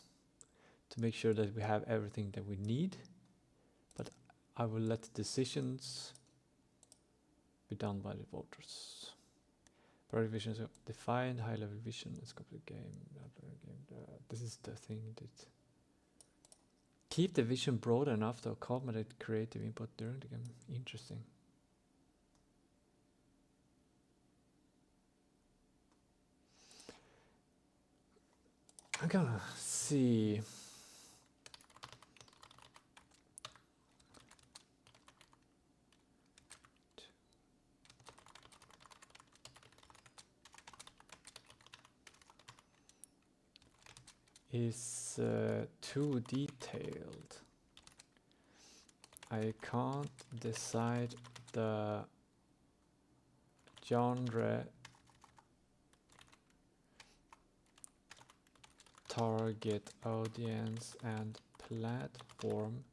to make sure that we have everything that we need, but I will let the decisions be done by the voters. Project vision is defined, high-level vision, and scope of the game. This is the thing that keep the vision broad enough to accommodate creative input during the game. Interesting. I'm gonna see. Is too detailed. I can't decide the genre, target audience, and platform,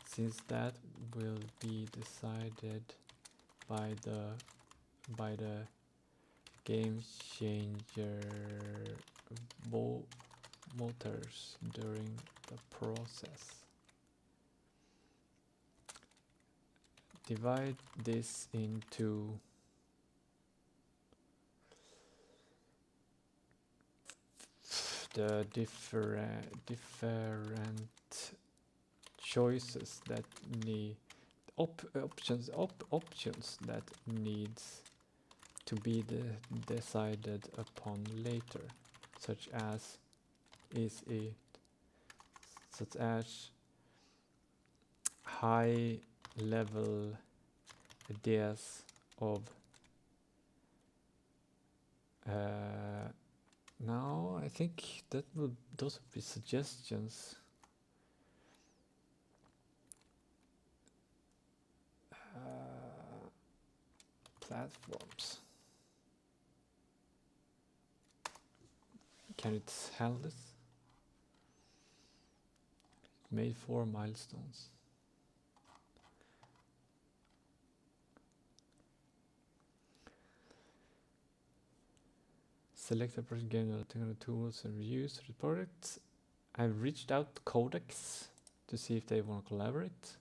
since that will be decided by the game changer voters during the process. Divide this into the different choices that need options that needs to be decided upon later, such as high level ideas of now I think those would be suggestions. Platforms. Can it handle this? Made 4 milestones. Select a project game tools and reviews for the product. I've reached out to Codex to see if they want to collaborate.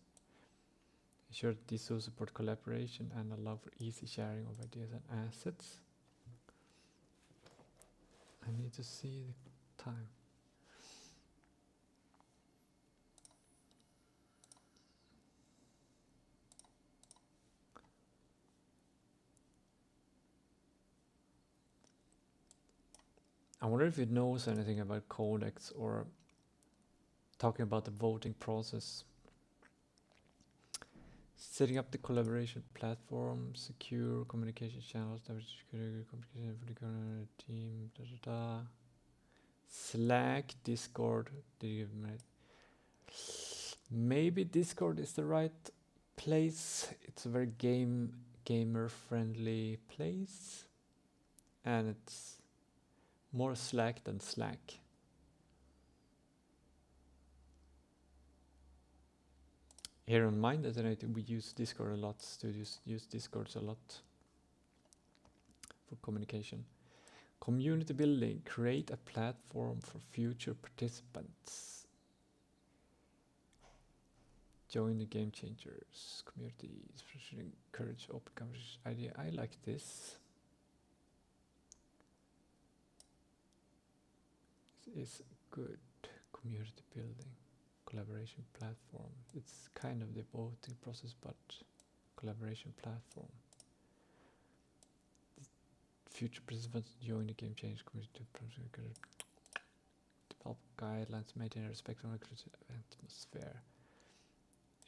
Ensure that these tools support collaboration and allow for easy sharing of ideas and assets. I need to see the time. I wonder if it knows anything about Codex or talking about the voting process. Setting up the collaboration platform, secure communication channels, communication for the current team, Slack, Discord. Maybe Discord is the right place. It's a very gamer friendly place, and it's more Slack than Slack. Here on mine, we use Discord a lot. Studios use Discords a lot for communication. Community building. Create a platform for future participants. Join the Game Changers community. Encourage open conversation idea. I like this. This is good. Community building. Collaboration platform. It's kind of the voting process, but collaboration platform. Future participants join the Game Change community to develop guidelines, maintain respect for atmosphere.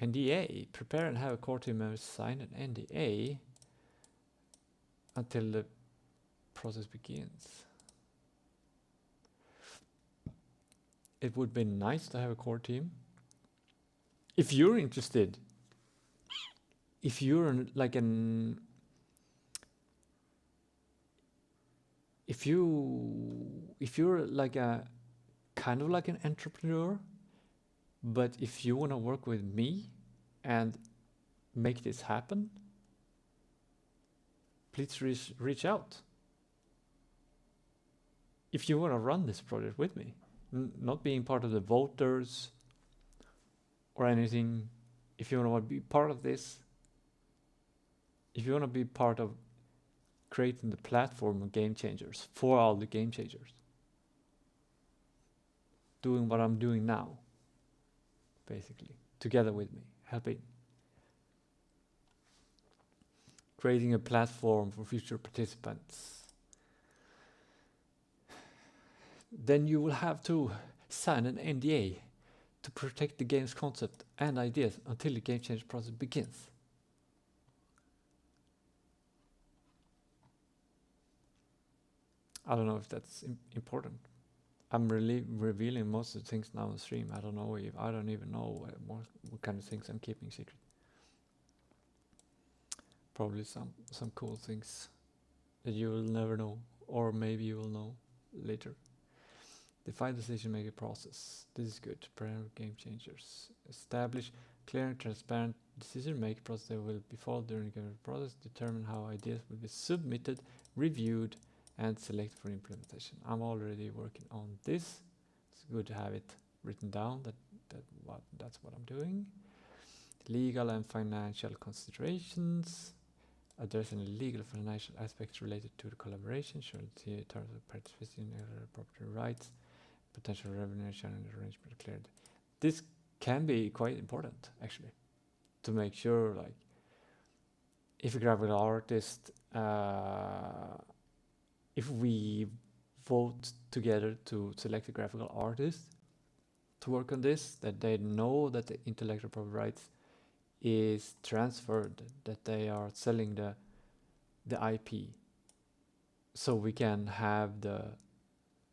NDA. Prepare and have a core team member sign an NDA until the process begins. It would be nice to have a core team. If you're interested, if you're like an, if you're like a kind of like an entrepreneur, but if you want to work with me and make this happen, please reach out. If you want to run this project with me, not being part of the voters or anything, if you want to be part of this, if you want to be part of creating the platform of Game Changers for all the Game Changers, doing what I'm doing now, basically, together with me, helping, creating a platform for future participants, then you will have to sign an NDA to protect the game's concept and ideas until the game change process begins. I don't know if that's important. I'm really revealing most of the things now on stream. I don't even know what kind of things I'm keeping secret. Probably some cool things that you will never know, or maybe you will know later. Define decision-making process. This is good. Prepare game changers. Establish clear and transparent decision-making process that will be followed during the process. Determine how ideas will be submitted, reviewed, and selected for implementation. I'm already working on this. It's good to have it written down. That's what I'm doing. Legal and financial considerations. Addressing the legal and financial aspects related to the collaboration, surety, terms of participation, property rights, potential revenue sharing arrangement cleared. This can be quite important, actually, to make sure, like, if a graphical artist, if we vote together to select a graphical artist to work on this, that they know that the intellectual property rights is transferred, that they are selling the IP, so we can have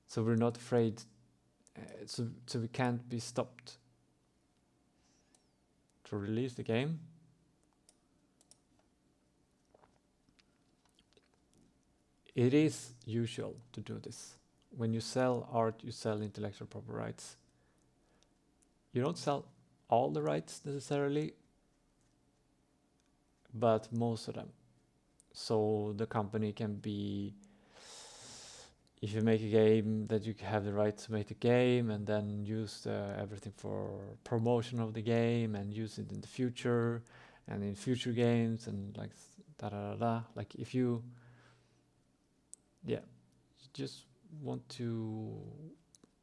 so we're not afraid, so we can't be stopped to release the game. It is usual to do this. When you sell art, you sell intellectual property rights. You don't sell all the rights necessarily, but most of them. So the company can be, if you make a game, that you have the right to make the game and then use everything for promotion of the game and use it in the future and in future games and like like if you just want to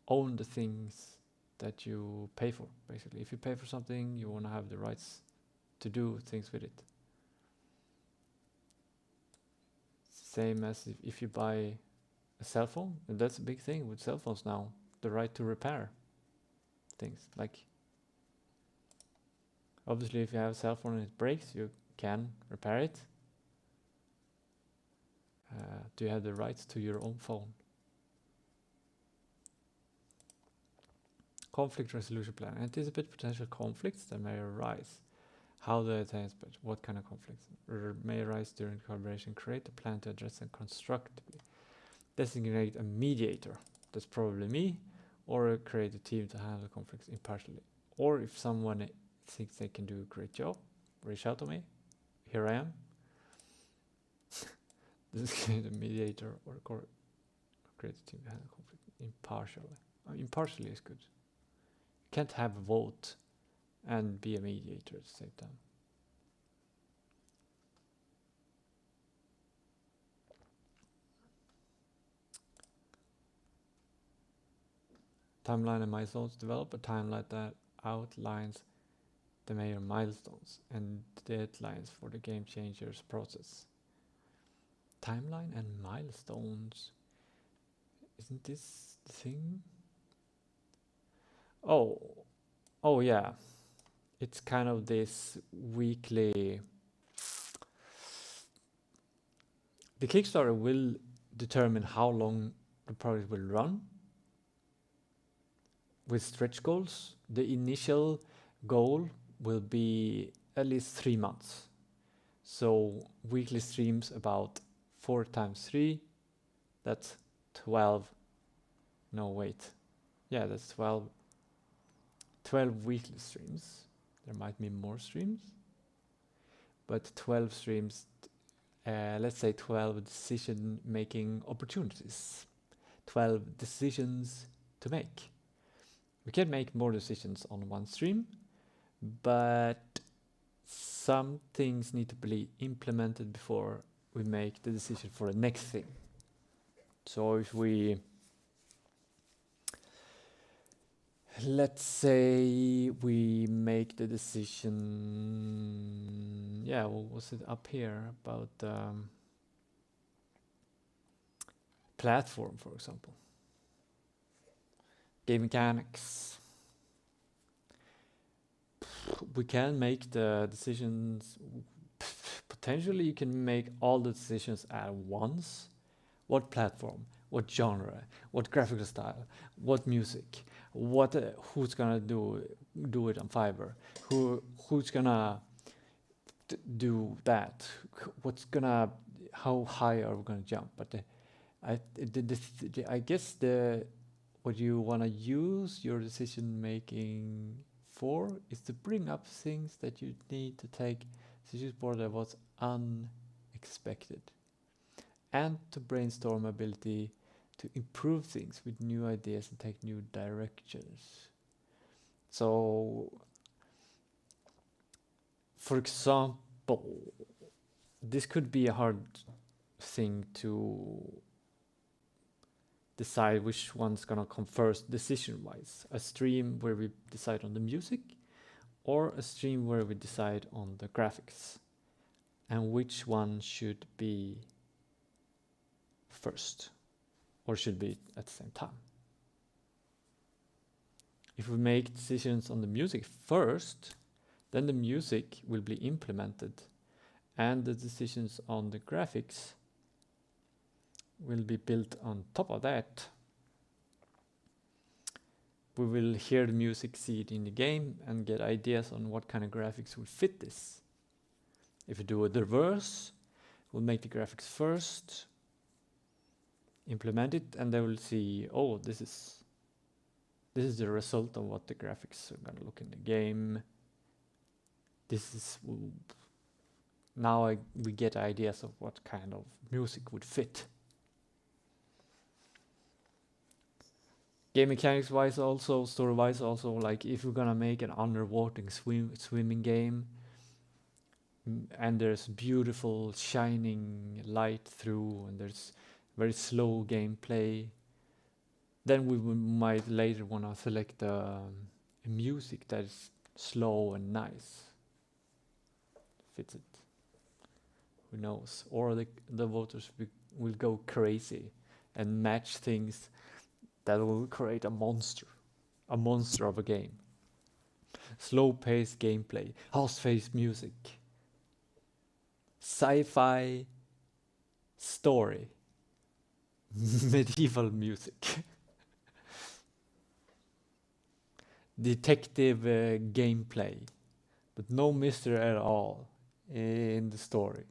own the things that you pay for. Basically, if you pay for something, you want to have the rights to do things with it. Same as if you buy a cell phone, and that's a big thing with cell phones now, the right to repair things. Like, obviously if you have a cell phone and it breaks, you can repair it. Do you have the rights to your own phone? Conflict resolution plan. Anticipate potential conflicts that may arise. How do I anticipate? What kind of conflicts may arise during collaboration? Create a plan to address them constructively. Designate a mediator. That's probably me. Or create a team to handle conflicts impartially. Or if someone thinks they can do a great job, reach out to me. Here I am. Designate a mediator or create a team to handle conflict impartially. Impartially is good. You can't have a vote and be a mediator at the same time. Timeline and milestones. Develop a timeline that outlines the major milestones and deadlines for the game changers process. Timeline and milestones. Isn't this the thing? Oh yeah. It's kind of this weekly. The Kickstarter will determine how long the project will run with stretch goals. The initial goal will be at least 3 months. So weekly streams about 4 times 3, that's 12. No, wait. Yeah, that's 12 weekly streams. There might be more streams, but 12 streams, let's say 12 decision-making opportunities. 12 decisions to make. We can make more decisions on one stream, but some things need to be implemented before we make the decision for the next thing. So if let's say we make the decision, what was it up here about platform, for example, game mechanics. We can make the decisions, potentially you can make all the decisions at once. What platform, what genre, what graphical style, what music, who's gonna do it on Fiverr, who's gonna do that. How high are we gonna jump? But I guess what you wanna use your decision making for is to bring up things that you need to take decisions for that was unexpected, and to brainstorm ability to improve things with new ideas and take new directions. So, for example, this could be a hard thing to decide which one's gonna come first decision-wise. A stream where we decide on the music, or a stream where we decide on the graphics, and which one should be first, or should be at the same time. If we make decisions on the music first, then the music will be implemented, and the decisions on the graphics will be built on top of that. We will hear the music, see it in the game, and get ideas on what kind of graphics will fit this. If we do the reverse, we'll make the graphics first, implement it, and then we'll see, oh, this is the result of what the graphics are gonna look in the game. Now we get ideas of what kind of music would fit. Game mechanics wise also, story wise also, like if we're gonna make an underwater swimming game, and there's beautiful shining light through, and there's very slow gameplay, then we might later wanna select music that is slow and nice. Fits it. Who knows? Or the voters will go crazy and match things that will create a monster of a game. Slow-paced gameplay, fast-paced music, sci-fi story, medieval music, detective gameplay, but no mystery at all in the story.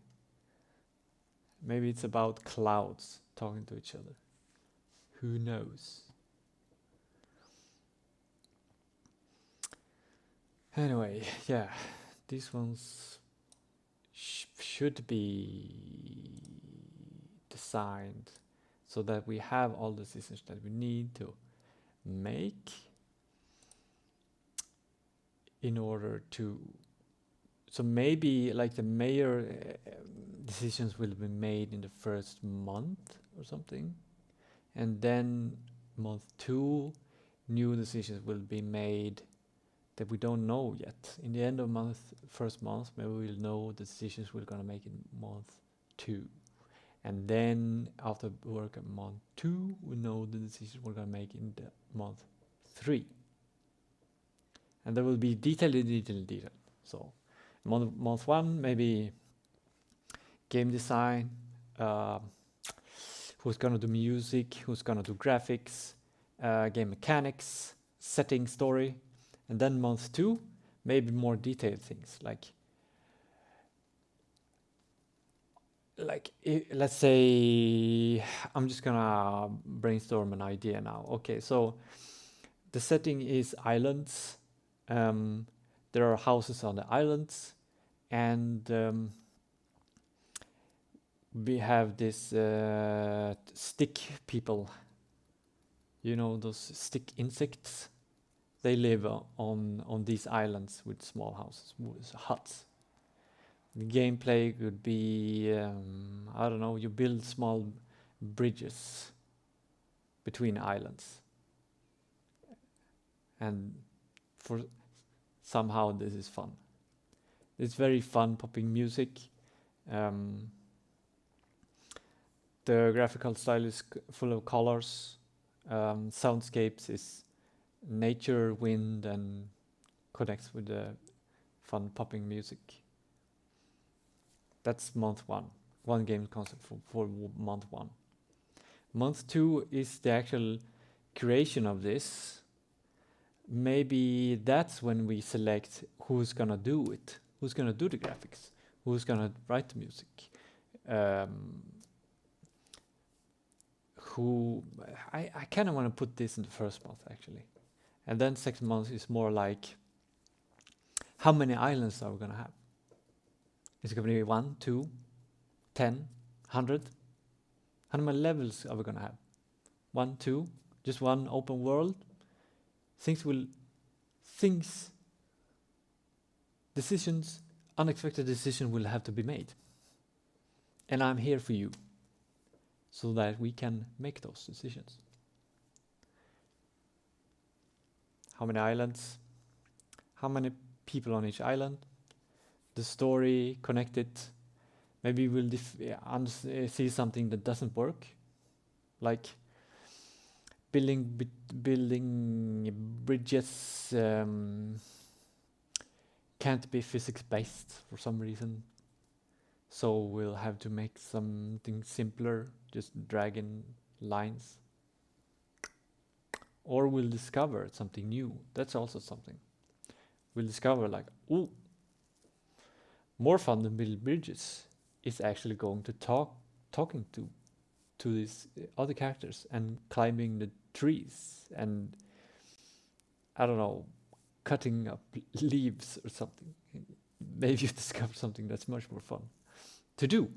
Maybe it's about clouds talking to each other. Who knows? Anyway, yeah, these ones should be designed so that we have all the decisions that we need to make in order to. So maybe like the major decisions will be made in the first month or something, and then month 2, new decisions will be made that we don't know yet. In the end of first month, maybe we'll know the decisions we're gonna make in month 2. And then after work at month 2, we know the decisions we're gonna make in the month 3. And there will be detail. So month 1, maybe game design, who's gonna do music, who's gonna do graphics, game mechanics, setting, story. And then month 2, maybe more detailed things like let's say I'm just gonna brainstorm an idea now. Okay, so the setting is islands. There are houses on the islands, and we have this stick people. You know those stick insects? They live on these islands with small houses, huts. The gameplay could be, I don't know, you build small bridges between islands. And for somehow this is fun. It's very fun popping music. The graphical style is full of colors. Soundscapes is nature, wind, and connects with the fun popping music. That's month 1. One game concept for month 1. Month 2 is the actual creation of this. Maybe that's when we select who's gonna do it, who's gonna do the graphics, Who's gonna write the music? Who I kind of want to put this in the first month actually, and then second month is more like how many islands are we gonna have? Is it gonna be 1, 2, 10, 100? How many levels are we gonna have? 1, 2, just one open world? Decisions, unexpected decisions will have to be made. And I'm here for you, so that we can make those decisions. How many islands? How many people on each island? The story connected. Maybe we'll see something that doesn't work, like building bridges can't be physics based for some reason, so we'll have to make something simpler, just dragging lines. Or we'll discover something new. That's also something. We'll discover like, ooh, more fun than building bridges is actually going to talking to these other characters and climbing the trees and, I don't know, cutting up leaves or something. Maybe you discover something that's much more fun to do.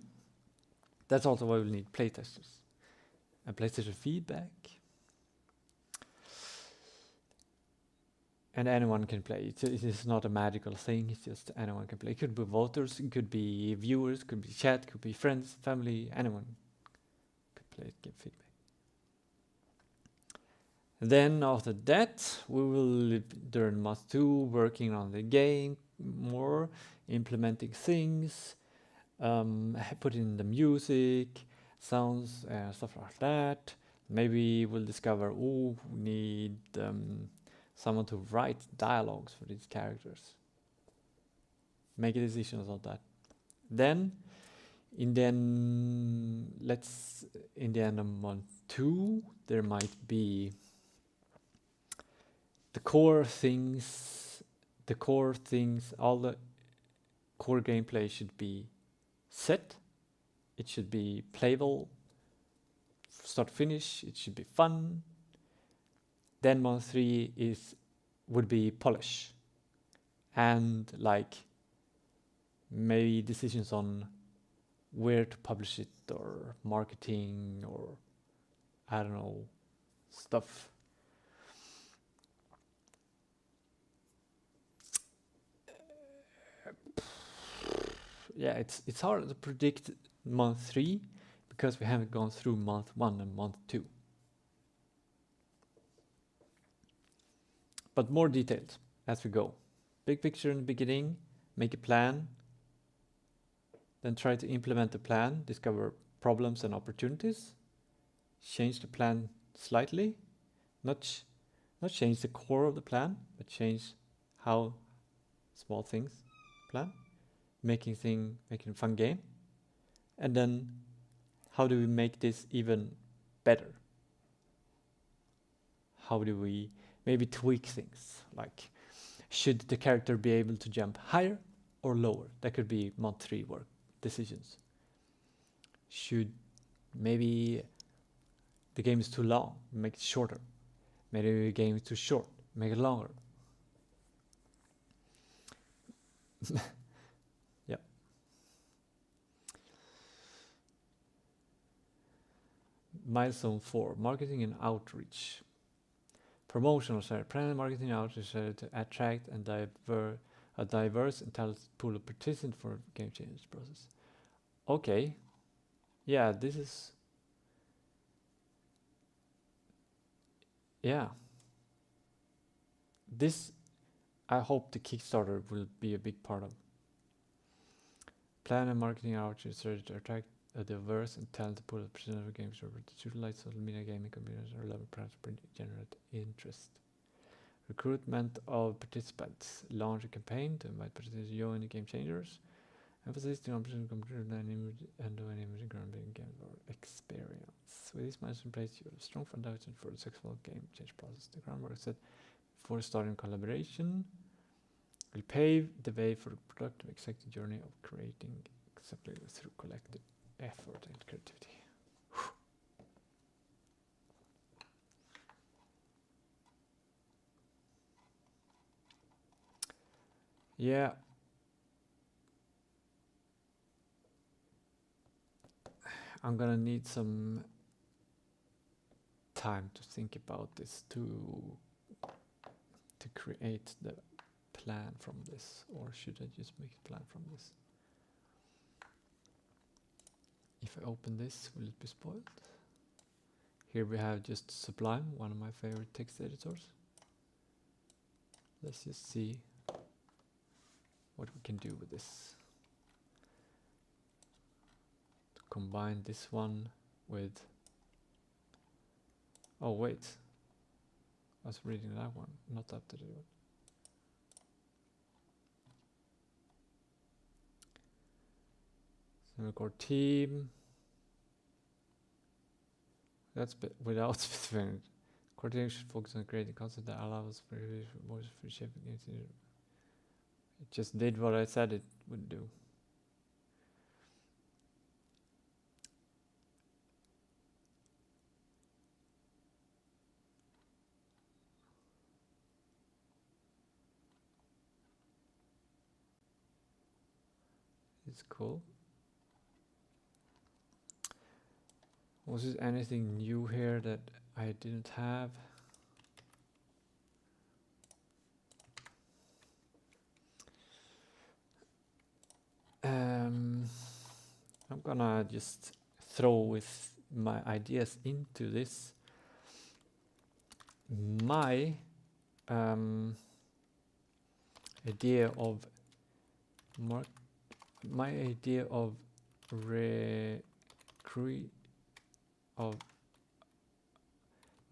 That's also why we need playtesters and PlayStation feedback. And anyone can play. It is not a magical thing. It's just anyone can play. It could be voters, it could be viewers, it could be chat, it could be friends, family, anyone could play it, give feedback. Then after that, we will, during month 2, working on the game more, implementing things, put in the music, sounds, stuff like that. Maybe we'll discover, we need someone to write dialogues for these characters. Make a decision on that. Then, in the end of month 2, there might be the core things, all the core gameplay should be set. It should be playable, start to finish. It should be fun. Then month 3 would be polish, and like maybe decisions on where to publish it, or marketing, or I don't know, stuff. Yeah, it's hard to predict month 3 because we haven't gone through month 1 and month 2. But more details as we go. Big picture in the beginning, make a plan, then try to implement the plan, discover problems and opportunities, change the plan slightly, not change the core of the plan, but change how small things plan, making a fun game. And then how do we make this even better? How do we maybe tweak things, like should the character be able to jump higher or lower? That could be month 3 work decisions. Should maybe the game is too long, make it shorter. Maybe the game is too short, make it longer. Yeah. Milestone 4, marketing and outreach. Promotional strategy, plan marketing outreach strategy to attract and a diverse and talented pool of participants for game change process. Okay, yeah, this is, yeah. This, I hope the Kickstarter will be a big part of. Plan and marketing outreach strategy to attract a diverse and talented pool of participants for game to utilize social media, gaming, computers, or level plans to generate interest. Recruitment of participants. Launch a campaign to invite participants to join the Game Changers. Emphasis on computer and do any groundbreaking game or experience. With this milestone in place, you have a strong foundation for a successful game change process. The groundwork set before starting collaboration. will pave the way for the productive executive journey of creating acceptability through collective effort and creativity. Yeah. I'm gonna need some time to think about this to create the plan from this, or should I just make a plan from this? If I open this, will it be spoiled? Here we have just Sublime, one of my favorite text editors. Let's just see what we can do with this. To combine this one with... Oh wait, I was reading that one, not that to do it. So we record team. That's without specifying. Coordination should focus on creating content that allows for more free shaping. It just did what I said it would do. It's cool. Was there anything new here that I didn't have? I'm gonna just throw with my ideas into this. My idea of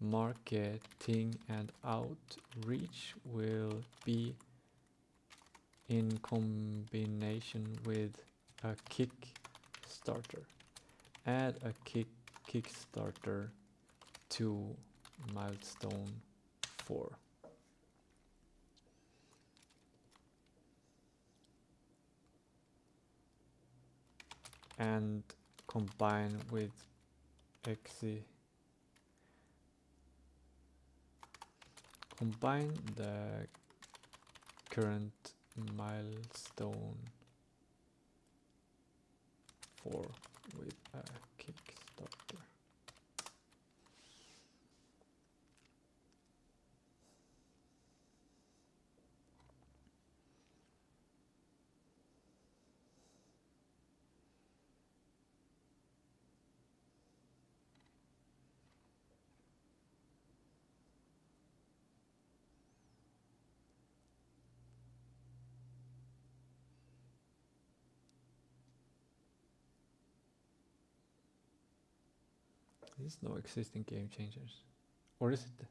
marketing and outreach will be in combination with a Kickstarter. Add a Kickstarter to milestone 4. And combine with combine the current milestone 4 with a Kickstarter. There's no existing game changers. Or is it?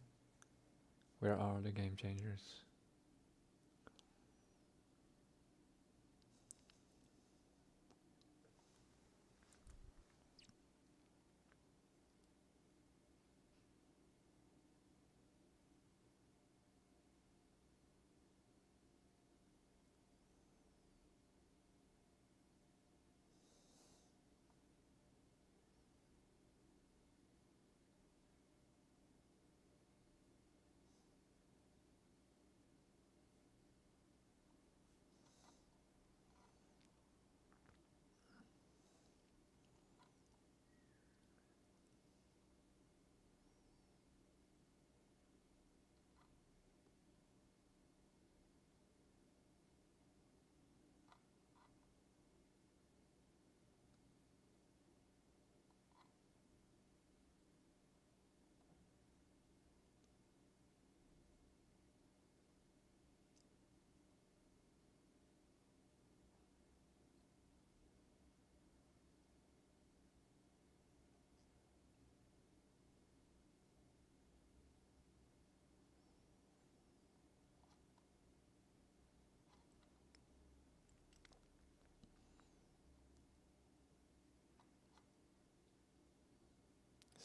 Where are the game changers?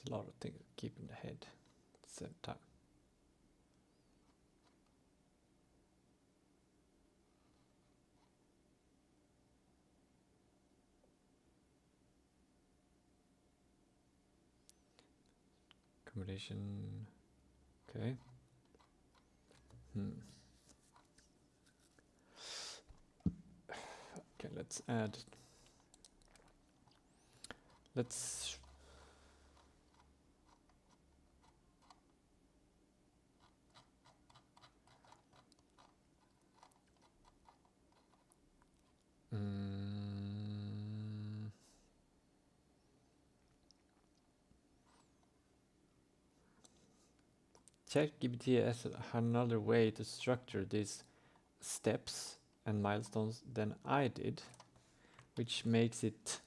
There's a lot of things to keep in the head at the same time. Accommodation. Okay. Okay, let's add. Let's. ChatGPT has another way to structure these steps and milestones than I did, which makes it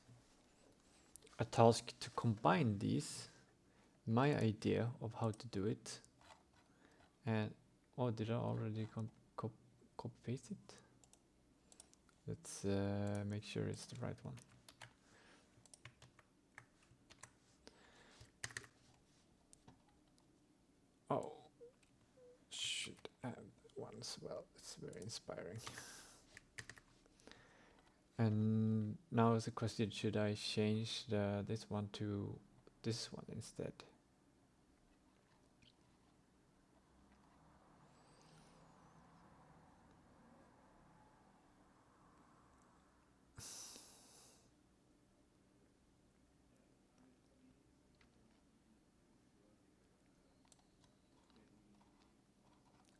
a task to combine these, my idea of how to do it, and oh, did I already copy paste it? Let's make sure it's the right one. Oh, should add one as well. It's very inspiring. And now is the question: should I change this one to this one instead?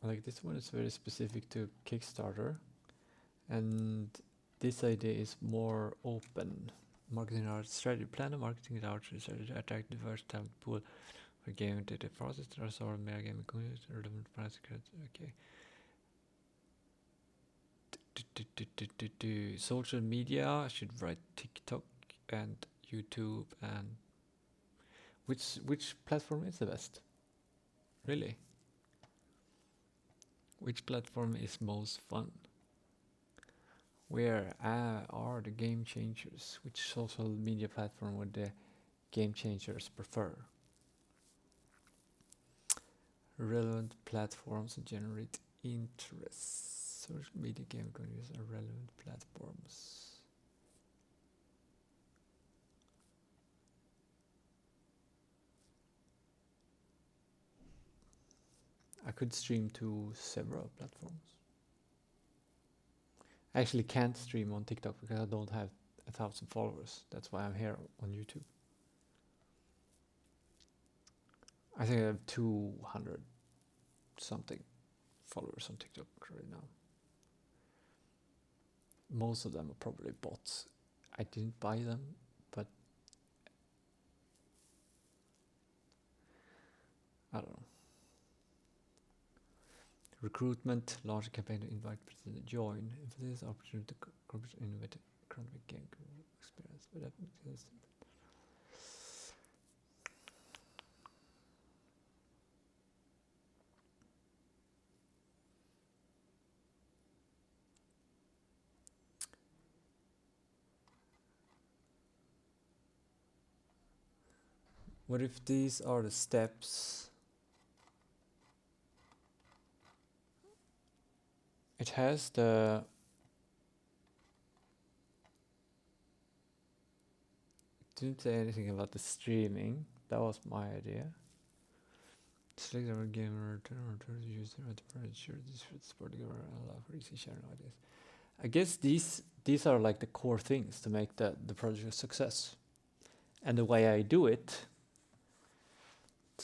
Like this one is very specific to Kickstarter, and this idea is more open. Marketing art strategy, plan a marketing art strategy to attract diverse talent pool for game data process. There are several mega gaming communities, relevant price. Okay. Social media, I should write TikTok and YouTube, and which platform is the best? Really? Which platform is most fun? Where are the game changers? Which social media platform would the game changers prefer? Relevant platforms generate interest. Social media game communities are relevant platforms. I could stream to several platforms. I actually can't stream on TikTok because I don't have 1,000 followers. That's why I'm here on YouTube. I think I have 200 something followers on TikTok right now. Most of them are probably bots. I didn't buy them, but I don't know. Recruitment, large campaign to invite people to join. If this opportunity to innovate economic game experience, but what if these are the steps? It has the didn't say anything about the streaming. That was my idea. Select our gamer turn the user at the sure this should support the gamer and allow for easy sharing ideas. I guess these are like the core things to make the project a success. And the way I do it,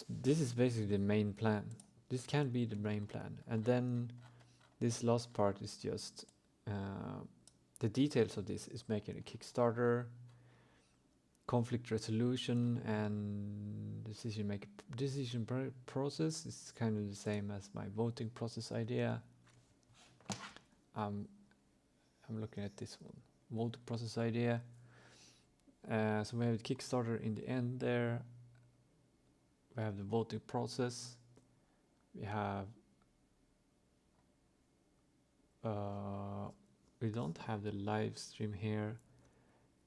this is basically the main plan. This can be the main plan. And then this last part is just the details of this is making a Kickstarter, conflict resolution, and decision process is kind of the same as my voting process idea. I'm looking at this one, voting process idea. So we have the Kickstarter in the end there. We have the voting process. We have we don't have the live stream here.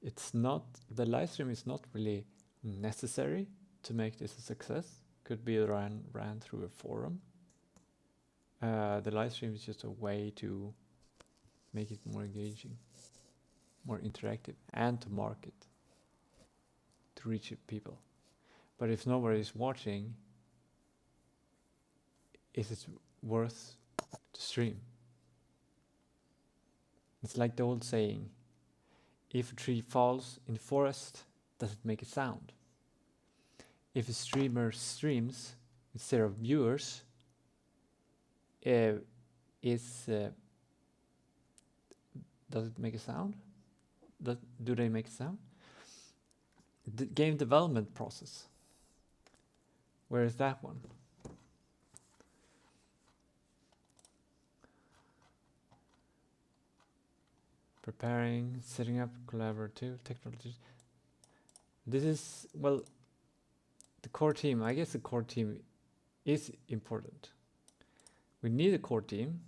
It's not, the live stream is not really necessary to make this a success. Could be ran through a forum. The live stream is just a way to make it more engaging, more interactive, and to market, to reach people. But if nobody is watching, is it worth to stream? It's like the old saying, if a tree falls in the forest, does it make a sound? If a streamer streams with 0 viewers, does it make a sound? Do they make a sound? The game development process, where is that one? Preparing, setting up collaborative technologies. This is, well, the core team. I guess the core team is important. We need a core team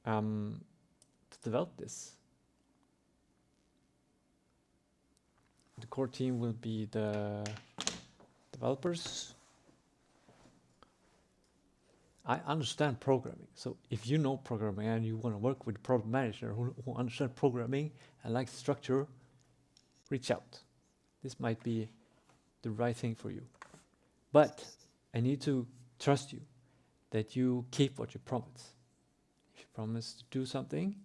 to develop this. The core team will be the developers. I understand programming, so if you know programming and you want to work with a product manager who understands programming and likes structure, reach out. This might be the right thing for you. But I need to trust you that you keep what you promise. If you promise to do something,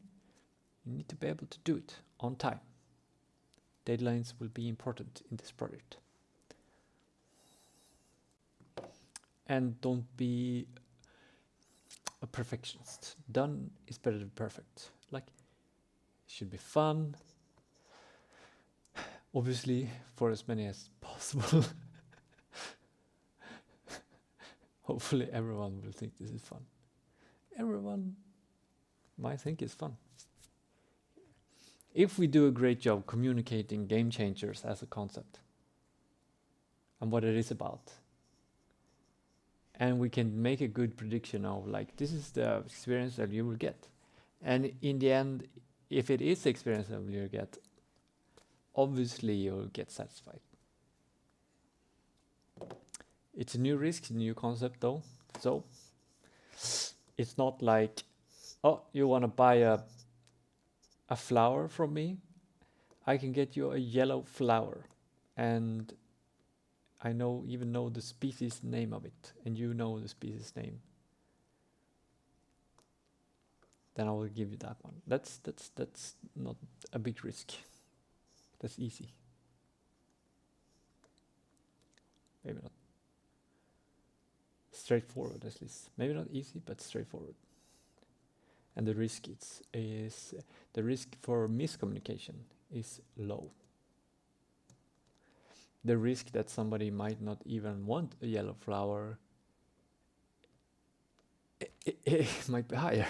you need to be able to do it on time. Deadlines will be important in this project. And don't be a perfectionist. Done is better than perfect. Like, it should be fun. Obviously, for as many as possible. Hopefully everyone will think this is fun. Everyone might think it's fun. If we do a great job communicating Game Changers as a concept and what it is about, and we can make a good prediction of like, this is the experience that you will get. And in the end, if it is the experience that you will get, obviously you'll get satisfied. It's a new risk, a new concept though. So it's not like, oh, you want to buy a flower from me? I can get you a yellow flower. And I even know the species name of it, and you know the species name. Then I will give you that one. That's not a big risk. That's easy. Maybe not straightforward, at least. Maybe not easy, but straightforward. And the risk is the risk for miscommunication is low. The risk that somebody might not even want a yellow flower, it might be higher.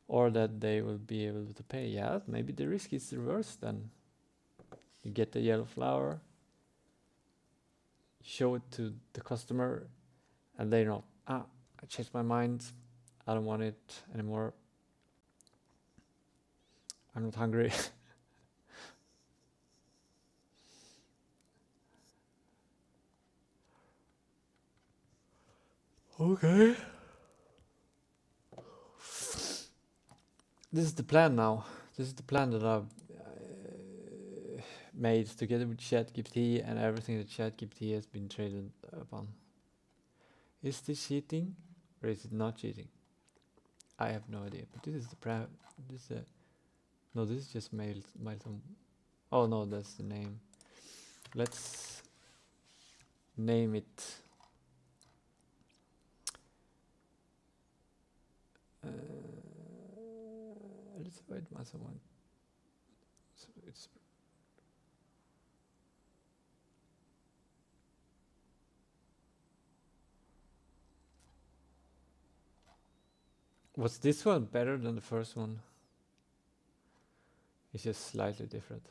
Or that they will be able to pay. Yeah, maybe the risk is reversed then. You get the yellow flower, show it to the customer, and they know, I changed my mind, I don't want it anymore. I'm not hungry. Okay. This is the plan now. This is the plan that I've made together with ChatGPT and everything that ChatGPT has been traded upon. Is this cheating or is it not cheating? I have no idea. But this is the no, this is just milestone. Oh no, that's the name. Let's name it. Let's wait milestone. So it's was this one better than the first one? It's just slightly different.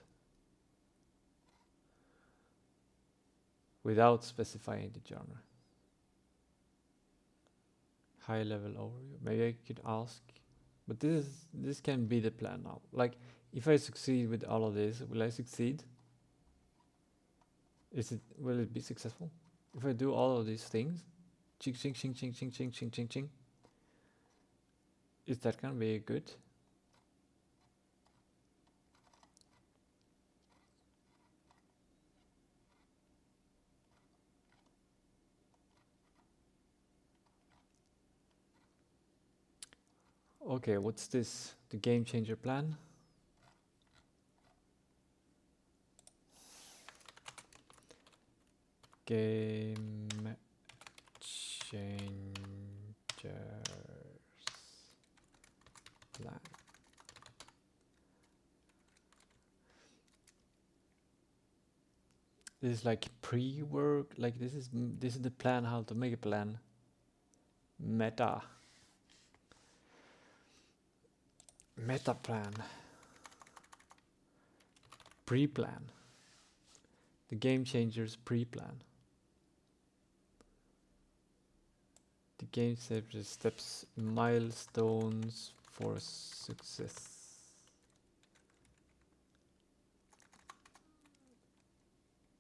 Without specifying the genre. High level overview. Maybe I could ask, but this can be the plan now. Like, if I succeed with all of this, will I succeed? Will it be successful? If I do all of these things, ching ching ching ching ching ching ching ching ching, is that gonna be good? Okay, what's this? The game changer plan? Game changers plan. This is like pre-work, like this is the plan how to make a plan. Meta plan. Pre-plan. The game changers pre-plan. The game changers steps, milestones for success.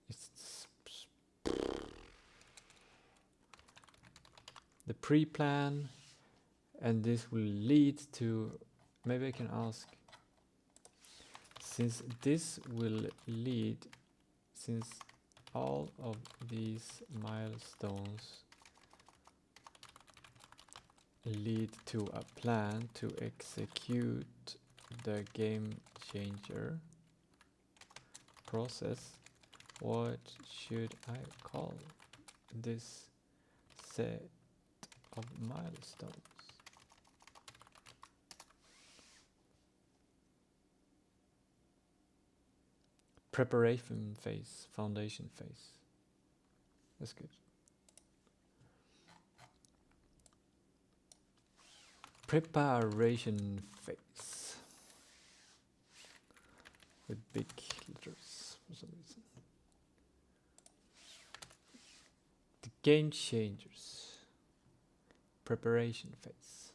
It's the pre-plan, and this will lead to, maybe I can ask, since this will lead, since all of these milestones lead to a plan to execute the game changer process, what should I call this set of milestones? Preparation phase, foundation phase. That's good. Preparation phase. With big letters for some reason. The game changers. Preparation phase.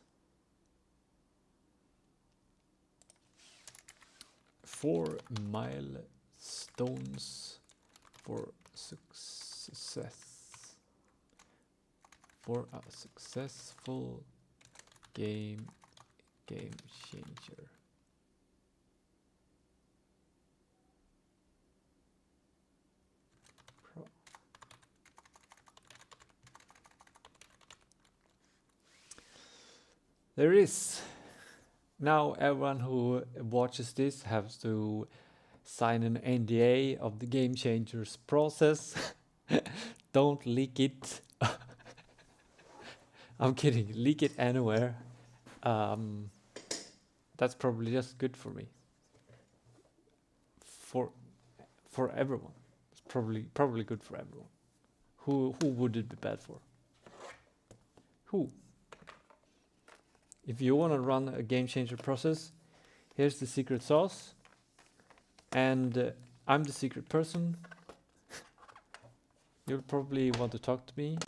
4 milestones for success. For a successful game changer. There is. Now everyone who watches this has to sign an NDA of the game changers process. Don't leak it. I'm kidding. Leak it anywhere. That's probably just good for me. For everyone. It's probably good for everyone. Who would it be bad for? Who? If you want to run a game changer process, here's the secret sauce. And I'm the secret person. You'll probably want to talk to me.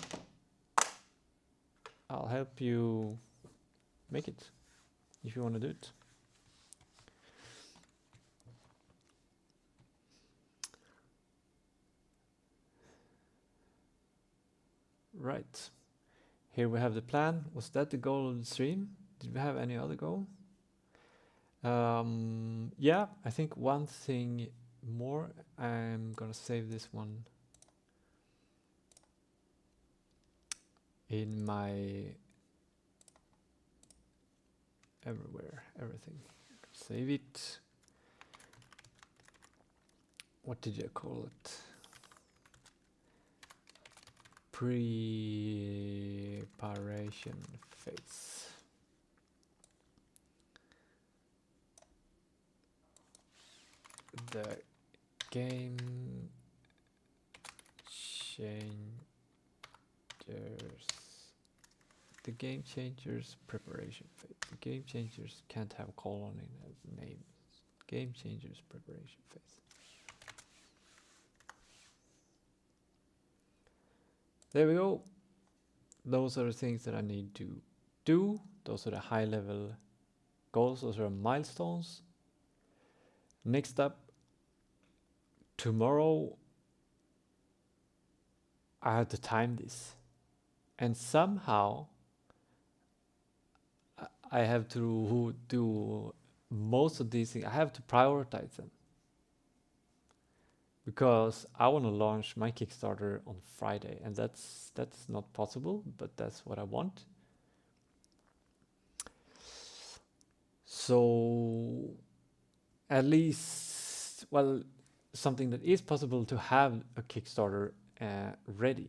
I'll help you make it if you want to do it. Right. Here we have the plan. Was that the goal of the stream? Did we have any other goal? Yeah, I think one thing more. I'm gonna save this one in my everything. Save it. What did you call it? Preparation phase. The game changers preparation phase. The game changers can't have colon in the name. Game changers preparation phase. There we go. Those are the things that I need to do. Those are the high level goals. Those are milestones. Next up, tomorrow I have to time this. And somehow I have to do most of these things. I have to prioritize them. Because I want to launch my Kickstarter on Friday, and that's not possible, but that's what I want. So at least, well, something that is possible to have a Kickstarter ready.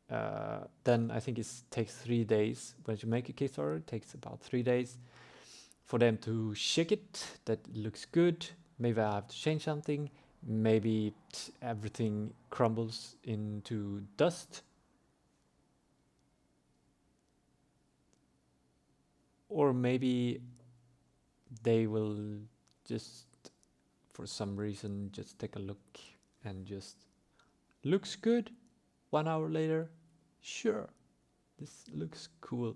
Then I think it takes 3 days. When you make a Kickstarter, it takes about 3 days for them to check it, that it looks good. Maybe I have to change something. Maybe everything crumbles into dust. Or maybe they will just, for some reason, just take a look and just looks good. 1 hour later, sure, this looks cool.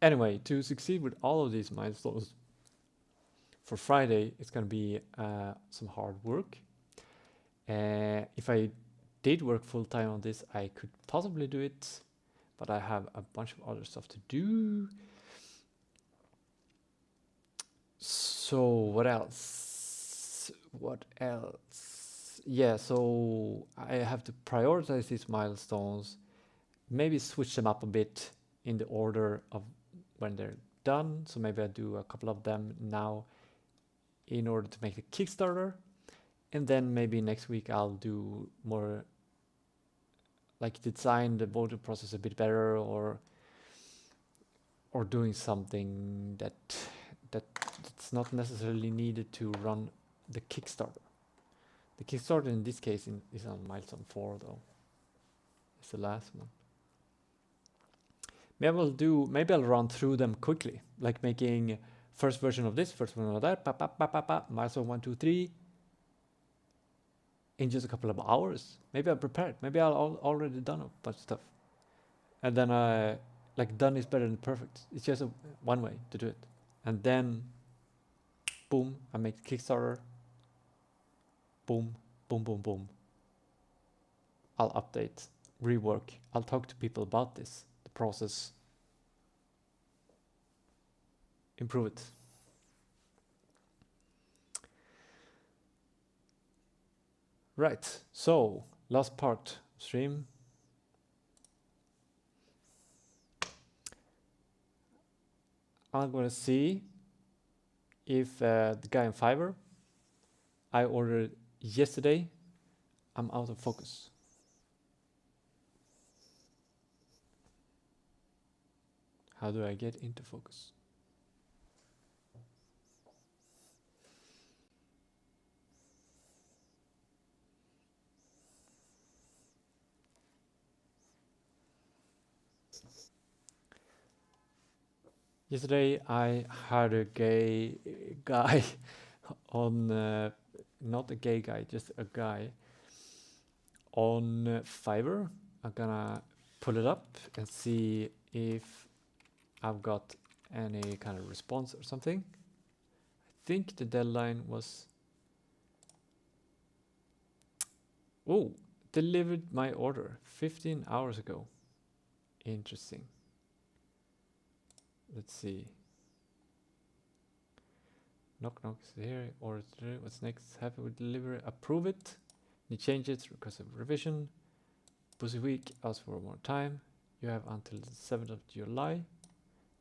Anyway, to succeed with all of these milestones, for Friday, it's going to be some hard work. If I did work full time on this, I could possibly do it, but I have a bunch of other stuff to do. So what else? What else? Yeah, so I have to prioritize these milestones, maybe switch them up a bit in the order of when they're done. So maybe I do a couple of them now in order to make the Kickstarter. And then maybe next week I'll do more, like design the voter process a bit better, or doing something that's not necessarily needed to run the Kickstarter. The Kickstarter in this case is on milestone 4 though. It's the last one. Maybe I'll run through them quickly, like making first version of this, first version of that, milestone 1, 2, 3, in just a couple of hours. Maybe I'm prepared. Maybe I'll already done a bunch of stuff. And then like done is better than perfect. It's just one way to do it. And then, boom, I make Kickstarter. Boom, boom, boom, boom. I'll update, rework. I'll talk to people about this, the process. Improve it. Right, so last part, stream. I'm gonna see if the guy in Fiverr I ordered yesterday, I'm out of focus. How do I get into focus? Yesterday I had a gay guy on, not a gay guy, just a guy on Fiverr. I'm gonna pull it up and see if I've got any kind of response or something. I think the deadline was, oh, delivered my order 15 hours ago. Interesting. Let's see. Knock knock is here. Order today. What's next? Happy with delivery. Approve it. Any changes? Request a revision. Busy week. Ask for more time. You have until the 7th of July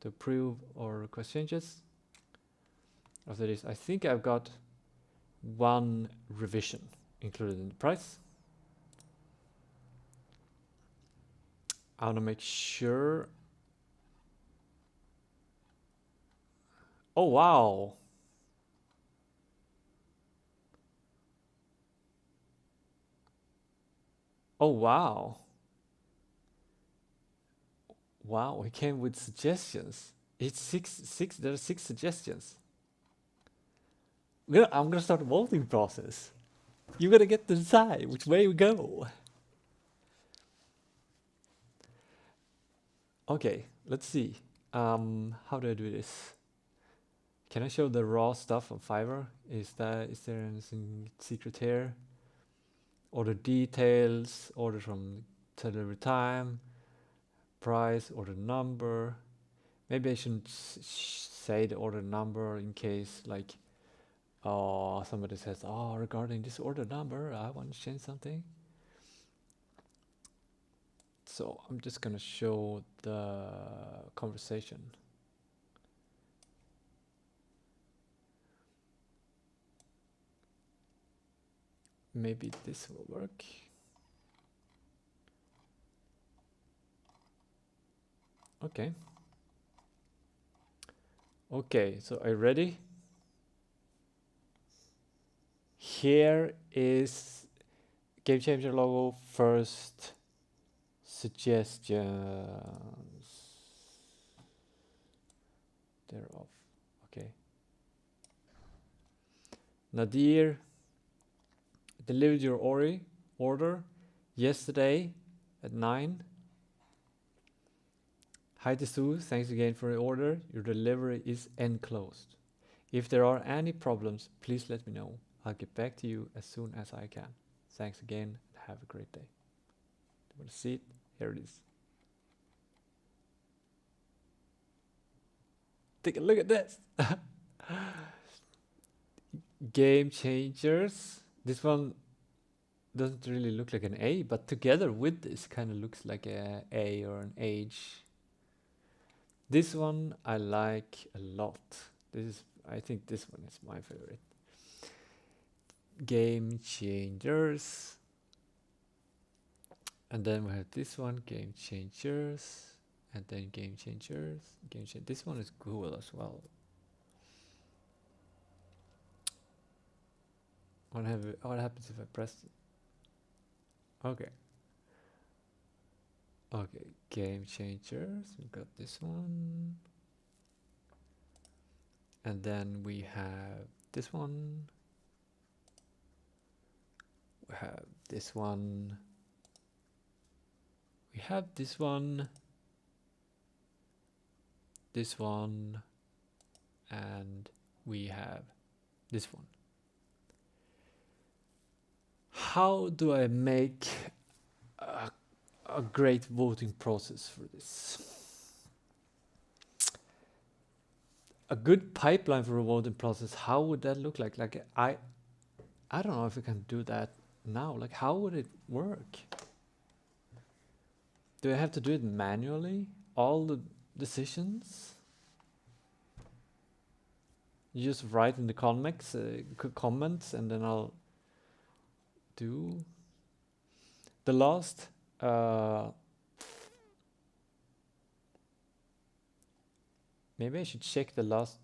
to approve or request changes. After this, I think I've got 1 revision included in the price. I want to make sure. Oh, wow. Oh, wow. Wow, he came with suggestions. It's six. There are 6 suggestions. I'm gonna start a voting process. You gotta get to decide which way we go. Okay, let's see. How do I do this? Can I show the raw stuff on Fiverr? Is there anything secret here? Order details, order from delivery time, price, order number. Maybe I shouldn't say the order number in case, like, oh, somebody says, oh, regarding this order number, I want to change something. So I'm just gonna show the conversation. maybe this will work. Okay. Okay, so are you ready? Here is Game Changer logo, first suggestions. They're off. Okay. Nadir delivered your order yesterday at 9. Hi Sue, thanks again for your order. Your delivery is enclosed. If there are any problems, please let me know. I'll get back to you as soon as I can. Thanks again and have a great day. You want to see it? Here it is. Take a look at this. Game Changers. This one doesn't really look like an A, but together with this kind of looks like a A or an H. This one I like a lot. I think this one is my favorite. Game Changers. And then we have this one, Game Changers. And then Game Changers. This one is cool as well. What happens if I press it? Okay. Okay, Game Changers. We got this one. And then we have this one. We have this one. We have this one. This one. And we have this one. How do I make a great voting process for this? A good pipeline for a voting process, how would that look like? Like I don't know if we can do that now. Like how would it work? Do I have to do it manually? All the decisions? You just write in the comments and then I'll do the last maybe I should check the last.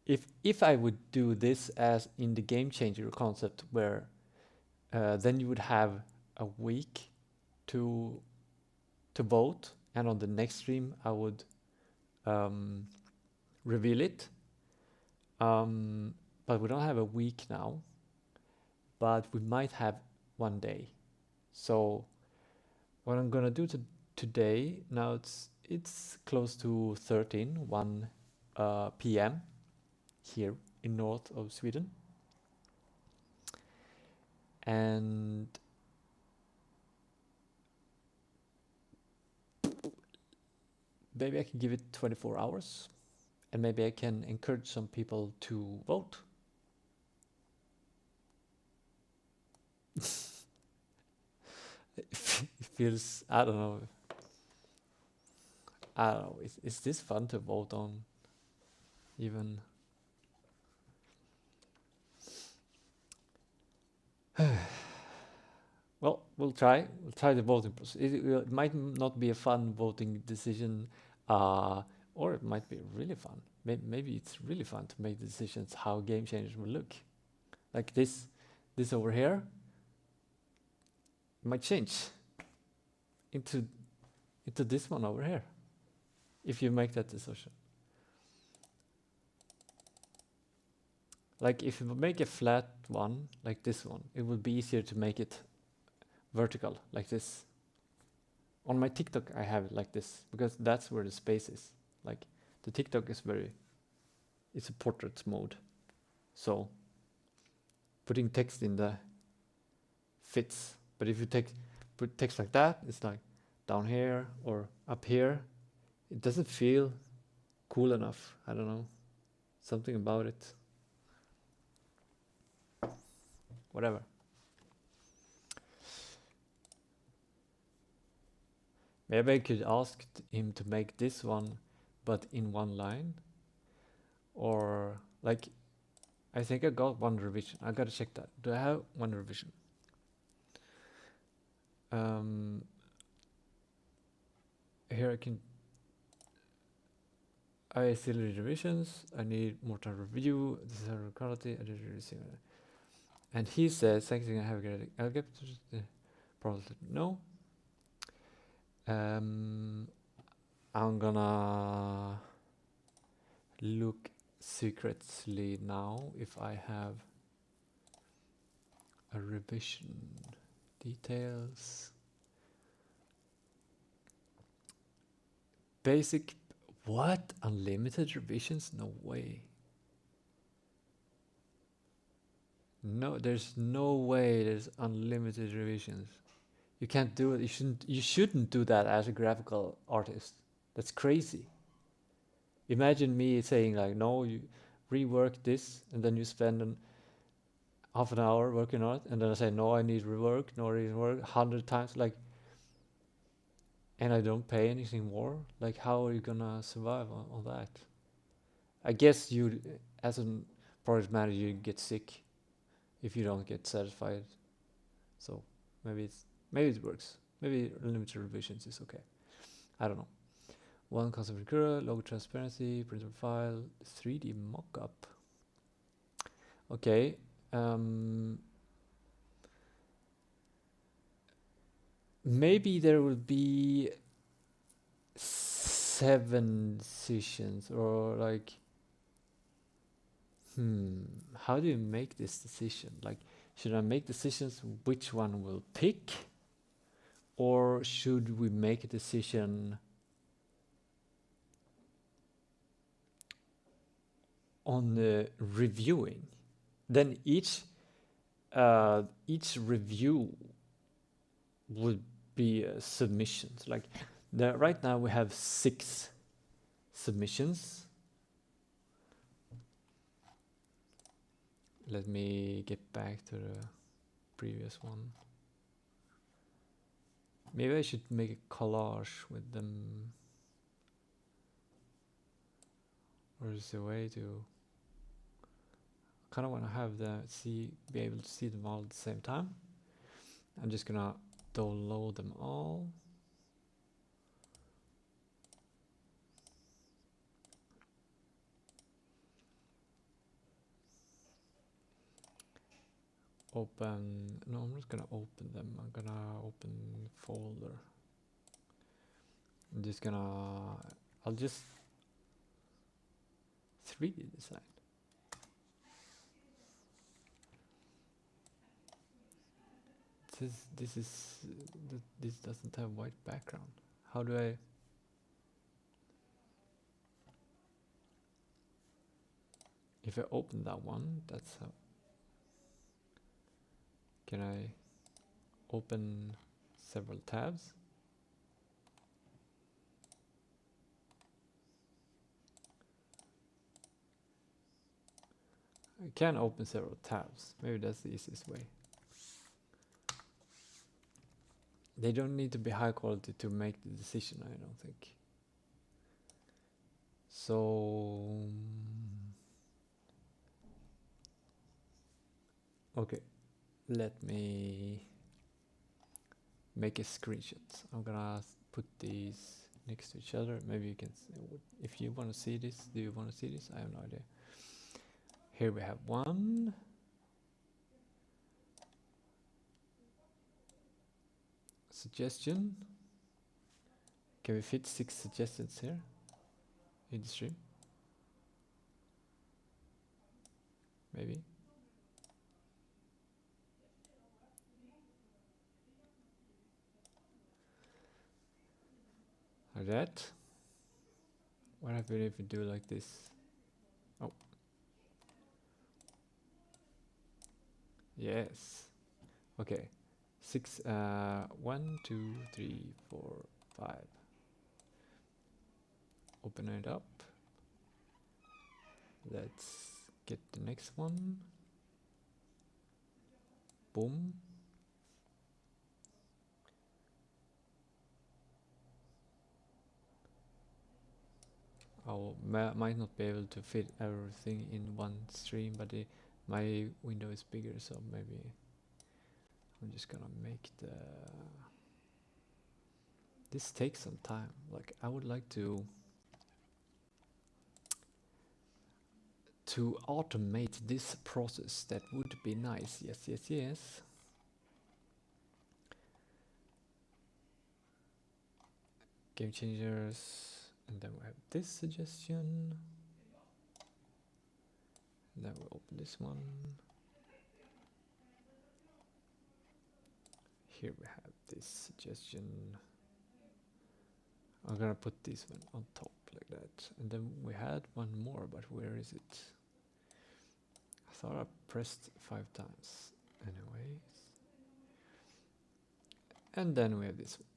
If I would do this as in the Game Changer concept, where then you would have a week to vote, and on the next stream I would reveal it. But we don't have a week now, but we might have one day. So what I'm gonna do today, now it's close to 1 p.m. here in north of Sweden, and maybe I can give it 24 hours, and maybe I can encourage some people to vote. It feels, I don't know. Is this fun to vote on? Even well, we'll try the voting process. It might not be a fun voting decision, or it might be really fun. Maybe it's really fun to make decisions how Game Changers will look. Like this over here might change into this one over here if you make that decision. Like if you make a flat one like this one, it would be easier to make it vertical like this. On my TikTok I have it like this because that's where the space is. Like the TikTok is it's a portrait mode, so putting text in the fits. But if you put text like that, it's like down here or up here, it doesn't feel cool enough. I don't know, something about it. Whatever. Maybe I could ask him to make this one, but in one line. Or like, I think I got one revision. I gotta check that. Do I have one revision? Here I can. I still need revisions. I need more time review. This is a quality. I did really see it. And he says, thanks again. Have a great. I'll get probably no. I'm gonna look secretly now if I have a revision details. Basic. What? Unlimited revisions? No way. No, there's no way there's unlimited revisions. You can't do it. You shouldn't do that as a graphical artist. That's crazy. Imagine me saying like, no, you rework this, and then you spend half an hour working on it, and then I say, no, I need rework, no rework, 100 times, like, and I don't pay anything more. Like, how are you gonna survive on that? I guess you, as a project manager, you get sick if you don't get satisfied. So maybe it works. Maybe limited revisions is okay. I don't know. One concept recurrent, logo transparency, printable file, 3D mockup. Okay. Maybe there will be 7 decisions, or like, how do you make this decision? Like, should I make decisions which one will pick, or should we make a decision on the reviewing? Then each review would be submissions. Like, right now we have 6 submissions. Let me get back to the previous one. Maybe I should make a collage with them. Or is there a way to kind of want to have be able to see them all at the same time. I'm just gonna download them all. Open, no, I'm not gonna open them. I'm gonna open folder. I'm just gonna, I'll just 3D design. This doesn't have white background. How do I? If I open that one, that's how. Can I open several tabs? I can open several tabs. Maybe that's the easiest way. They don't need to be high quality to make the decision, I don't think. So, okay, let me make a screenshot. I'm gonna put these next to each other. Maybe you can, if you want to see this, do you want to see this? I have no idea. Here we have one. Suggestion. Can we fit 6 suggestions here in the stream? Maybe. Like that. What happens if we do like this? Oh. Yes. Okay. 6, 1, 2, 3, 4, 5. Open it up. Let's get the next one. Boom. I might not be able to fit everything in one stream, but My window is bigger, so maybe I'm just gonna make the... This takes some time. Like, I would like to automate this process. That would be nice. Yes, yes, yes. Game changers, and then we have this suggestion. And then we open this one. Here we have this suggestion. I'm gonna put this one on top like that. And then we had one more, but where is it? I thought I pressed 5 times. Anyways. And then we have this one.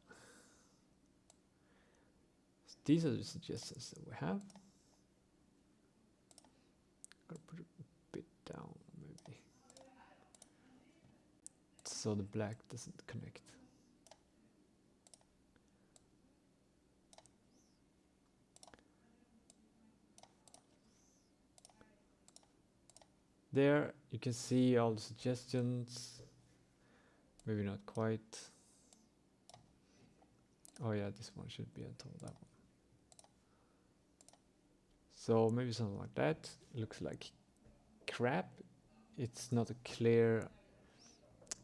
So these are the suggestions that we have. Gotta put it a bit down, maybe. So the black doesn't connect. There you can see all the suggestions. Maybe not quite. Oh yeah, this one should be on top of that one. So maybe something like that. Looks like crap. It's not a clear,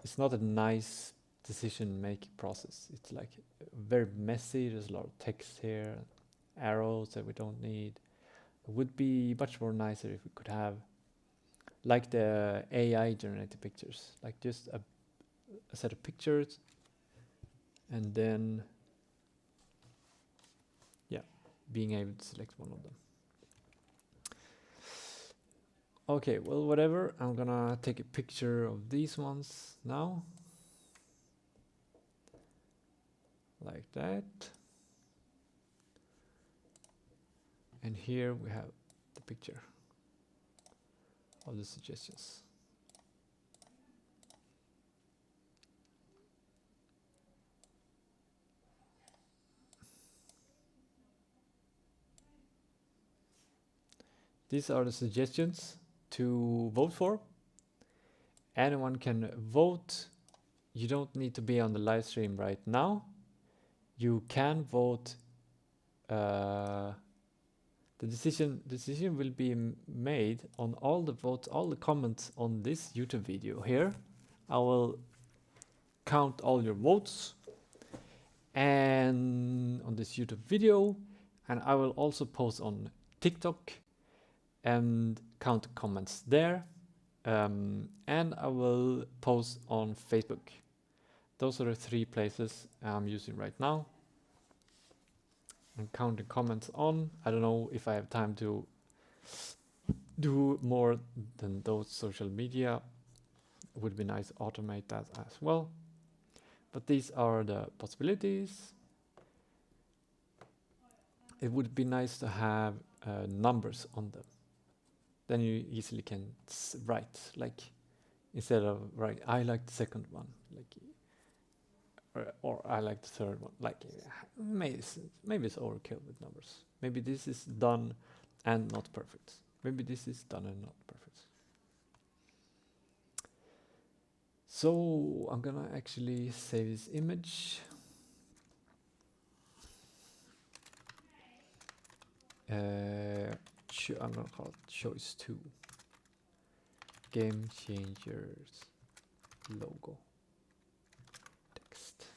it's not a nice decision making process. It's like very messy. There's a lot of text here, arrows that we don't need. It would be much more nicer if we could have like the AI generated pictures, like just a set of pictures, and then yeah, being able to select one of them. Okay, well, whatever. I'm gonna take a picture of these ones now, like that. And here we have the picture of the suggestions. These are the suggestions to vote for. Anyone can vote. You don't need to be on the live stream right now. You can vote. The decision will be made on all the votes, all the comments on this YouTube video here. I will count all your votes and on this YouTube video, and I will also post on TikTok and count the comments there, and I will post on Facebook. Those are the 3 places I'm using right now. And count the comments on. I don't know if I have time to do more than those social media. It would be nice to automate that as well. But these are the possibilities. It would be nice to have numbers on them. Then you easily can write, like, instead of write, I like the second one, like, or I like the third one. Like, maybe it's overkill with numbers. Maybe this is done and not perfect. Maybe this is done and not perfect. So I'm gonna actually save this image. I'm gonna call it choice 2. Game changers logo text.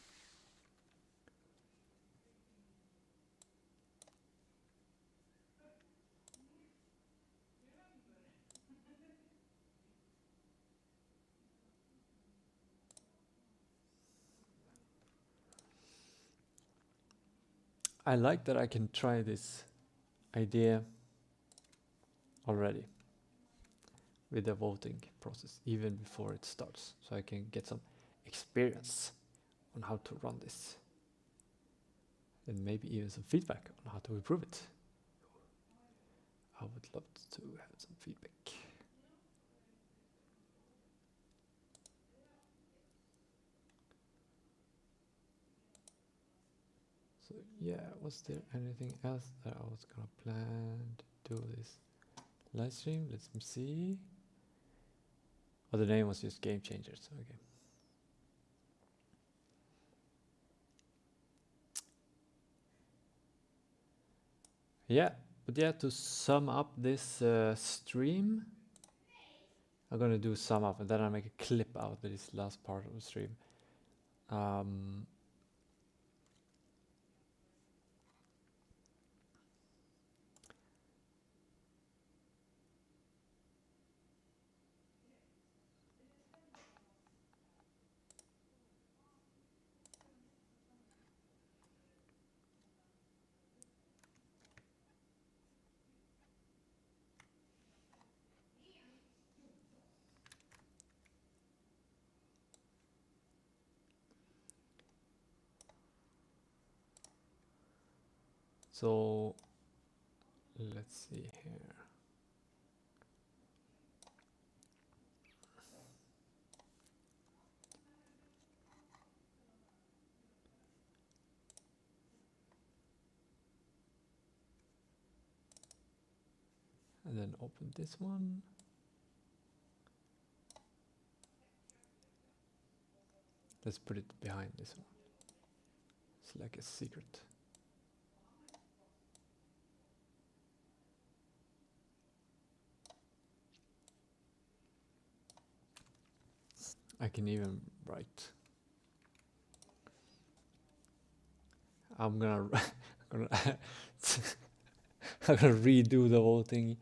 I like that I can try this idea already with the voting process even before it starts, so I can get some experience on how to run this and maybe even some feedback on how to improve it. I would love to have some feedback. So yeah, was there anything else that I was gonna plan to do this live stream? Let's see. Oh, the name was just Game Changers. Okay. Yeah, but yeah, to sum up this stream, I'm gonna do sum up and then I'll make a clip out of this last part of the stream. So let's see here. And then open this one. Let's put it behind this one. It's like a secret. I can even write. I'm gonna I'm gonna redo the whole thing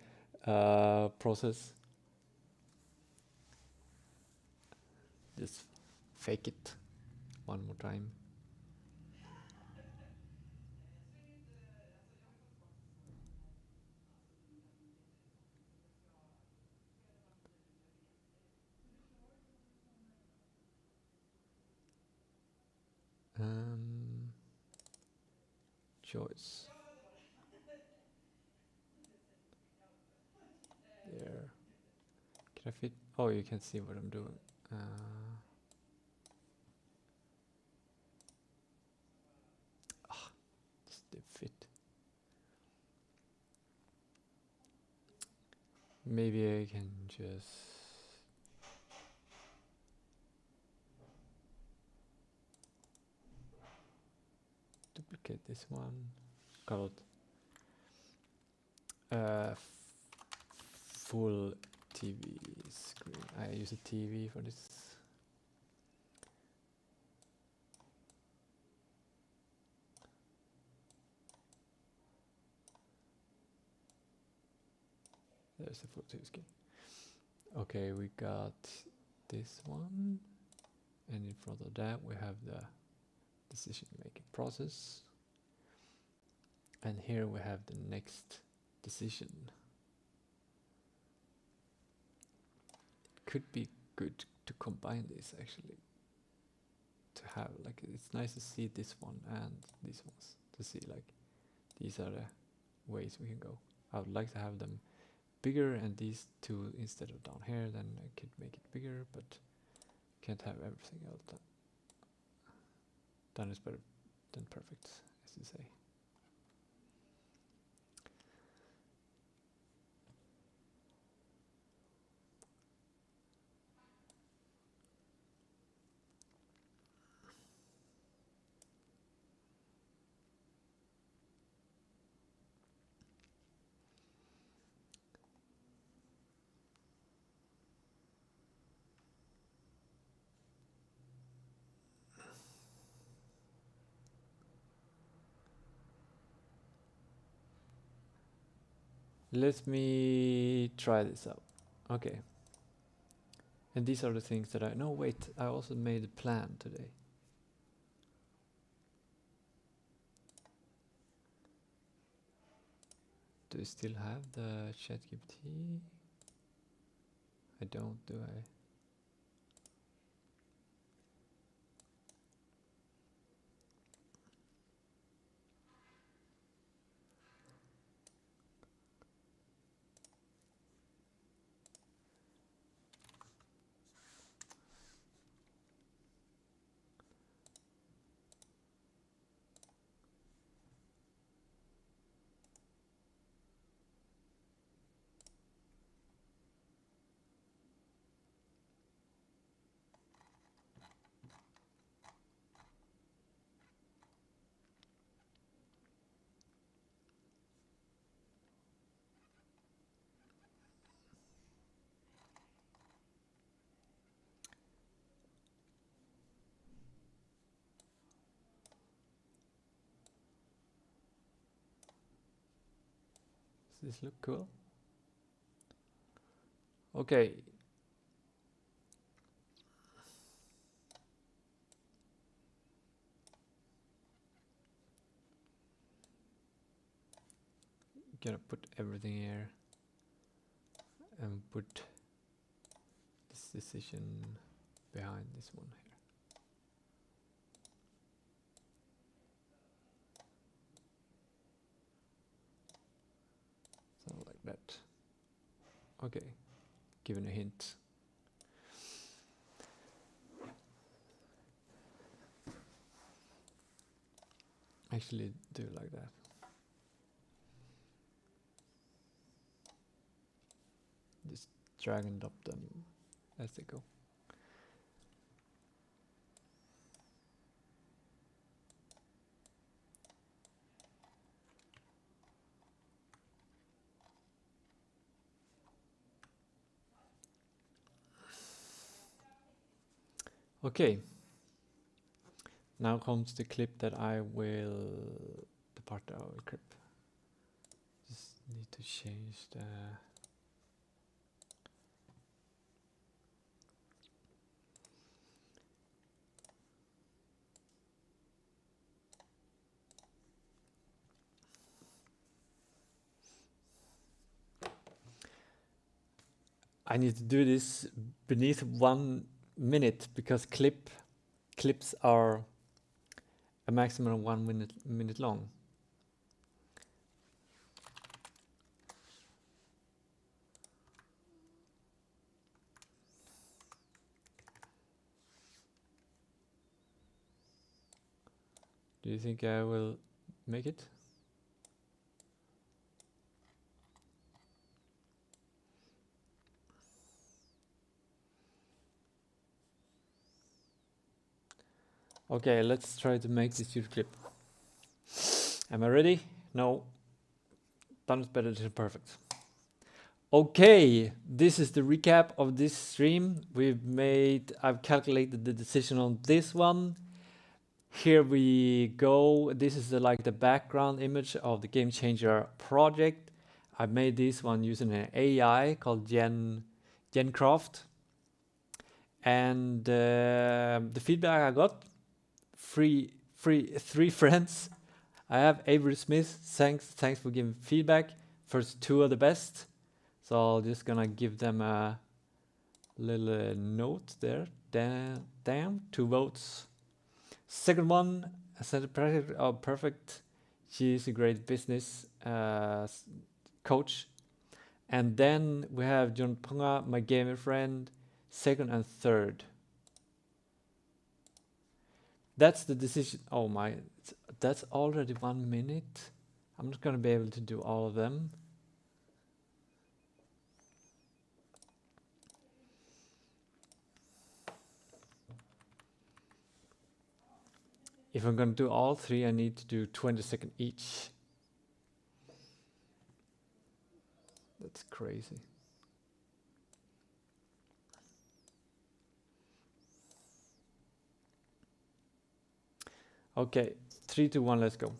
process. Just fake it one more time. Choice. There. Can I fit? Oh, you can see what I'm doing. This didn't fit. Maybe I can just duplicate this one. Call it full TV screen. I use a TV for this. There's the full TV screen. Okay, we got this one, and in front of that we have the decision making process, and here we have the next decision. Could be good to combine this actually, to have like, it's nice to see this one and these ones, to see like these are the ways we can go. I would like to have them bigger, and these two instead of down here, then I could make it bigger, but can't have everything else done. Done is better than perfect, as you say. Let me try this out. Okay. And these are the things that no, wait, I also made a plan today. Do I still have the ChatGPT? I don't, do I? Does this look cool? Okay. Gonna put everything here and put this decision behind this one here. Something like that. Okay, given a hint. Actually do it like that. Just drag and drop them as they go. Okay. Now comes the clip that I will, the part that I will clip. Just need to change the, I need to do this beneath 1 minute because clips are a maximum of 1 minute long. Do you think I will make it? Okay, let's try to make this YouTube clip. Am I ready? No. Done is better than perfect. Okay, this is the recap of this stream. I've calculated the decision on this one. Here we go. This is like the background image of the Game Changer project. I made this one using an AI called Gencraft. And the feedback I got, three friends. I have Avery Smith. Thanks for giving feedback. First 2 are the best. So I'm just gonna give them a little note there. Damn, 2 votes. Second one, I said perfect. She's a great business coach. And then we have John Ponga, my gamer friend, second and third. That's the decision. Oh my, that's already 1 minute. I'm not gonna be able to do all of them. If I'm gonna do all 3, I need to do 20 seconds each. That's crazy. Okay, 3, 2, 1, let's go.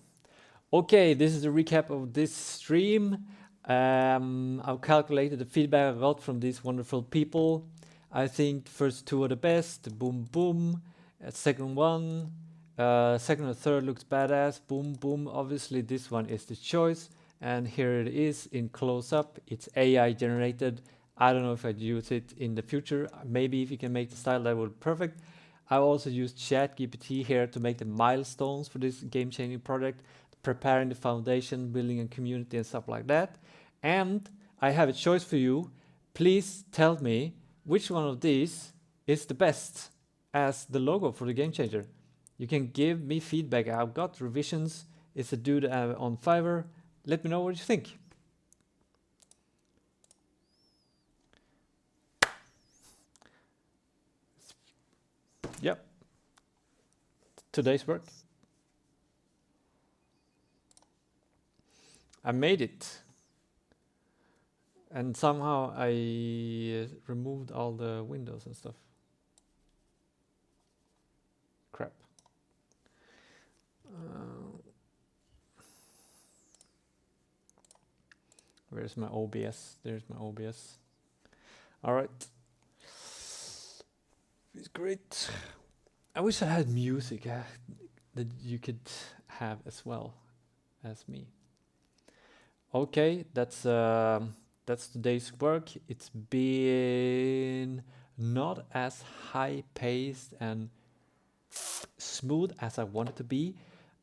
Okay, this is a recap of this stream. I've calculated the feedback I got from these wonderful people. I think first 2 are the best. Boom, boom. Second one. Second and third looks badass. Boom, boom. Obviously, this one is the choice. And here it is in close-up. It's AI generated. I don't know if I'd use it in the future. Maybe if you can make the style, that would be perfect. I also used ChatGPT here to make the milestones for this game-changing project, preparing the foundation, building a community and stuff like that. And I have a choice for you. Please tell me which one of these is the best as the logo for the Game Changer. You can give me feedback. I've got revisions. It's a dude on Fiverr. Let me know what you think. Yep. Today's work. I made it. And somehow I removed all the windows and stuff. Crap. Where's my OBS? There's my OBS. All right. It's great. I wish I had music that you could have as well as me. Okay, that's today's work. It's been not as high paced and smooth as I want it to be,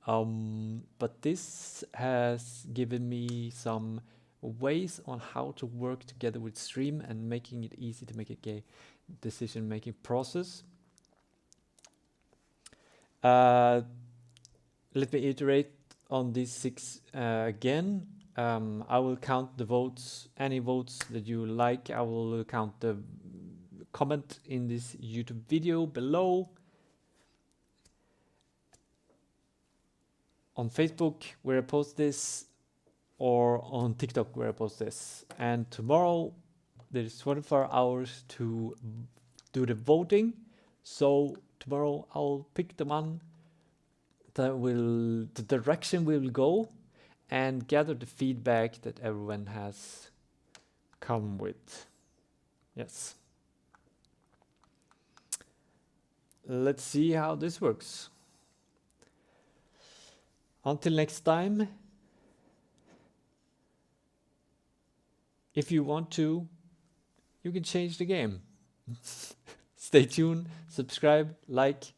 but this has given me some ways on how to work together with Stream and making it easy to make a decision making process. Let me iterate on these 6 again. I will count the votes, any votes that you like. I will count the comment in this YouTube video below. On Facebook where I post this, or on TikTok where I post this. And tomorrow there's 24 hours to do the voting. So tomorrow I'll pick the one that will, the direction we will go, and gather the feedback that everyone has come with. Yes. Let's see how this works. Until next time, if you want to, you can change the game. Stay tuned, subscribe, like.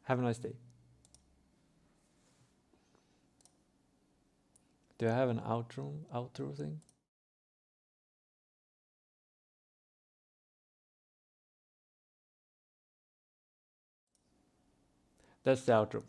Have a nice day. Do I have an outro thing? That's the outro.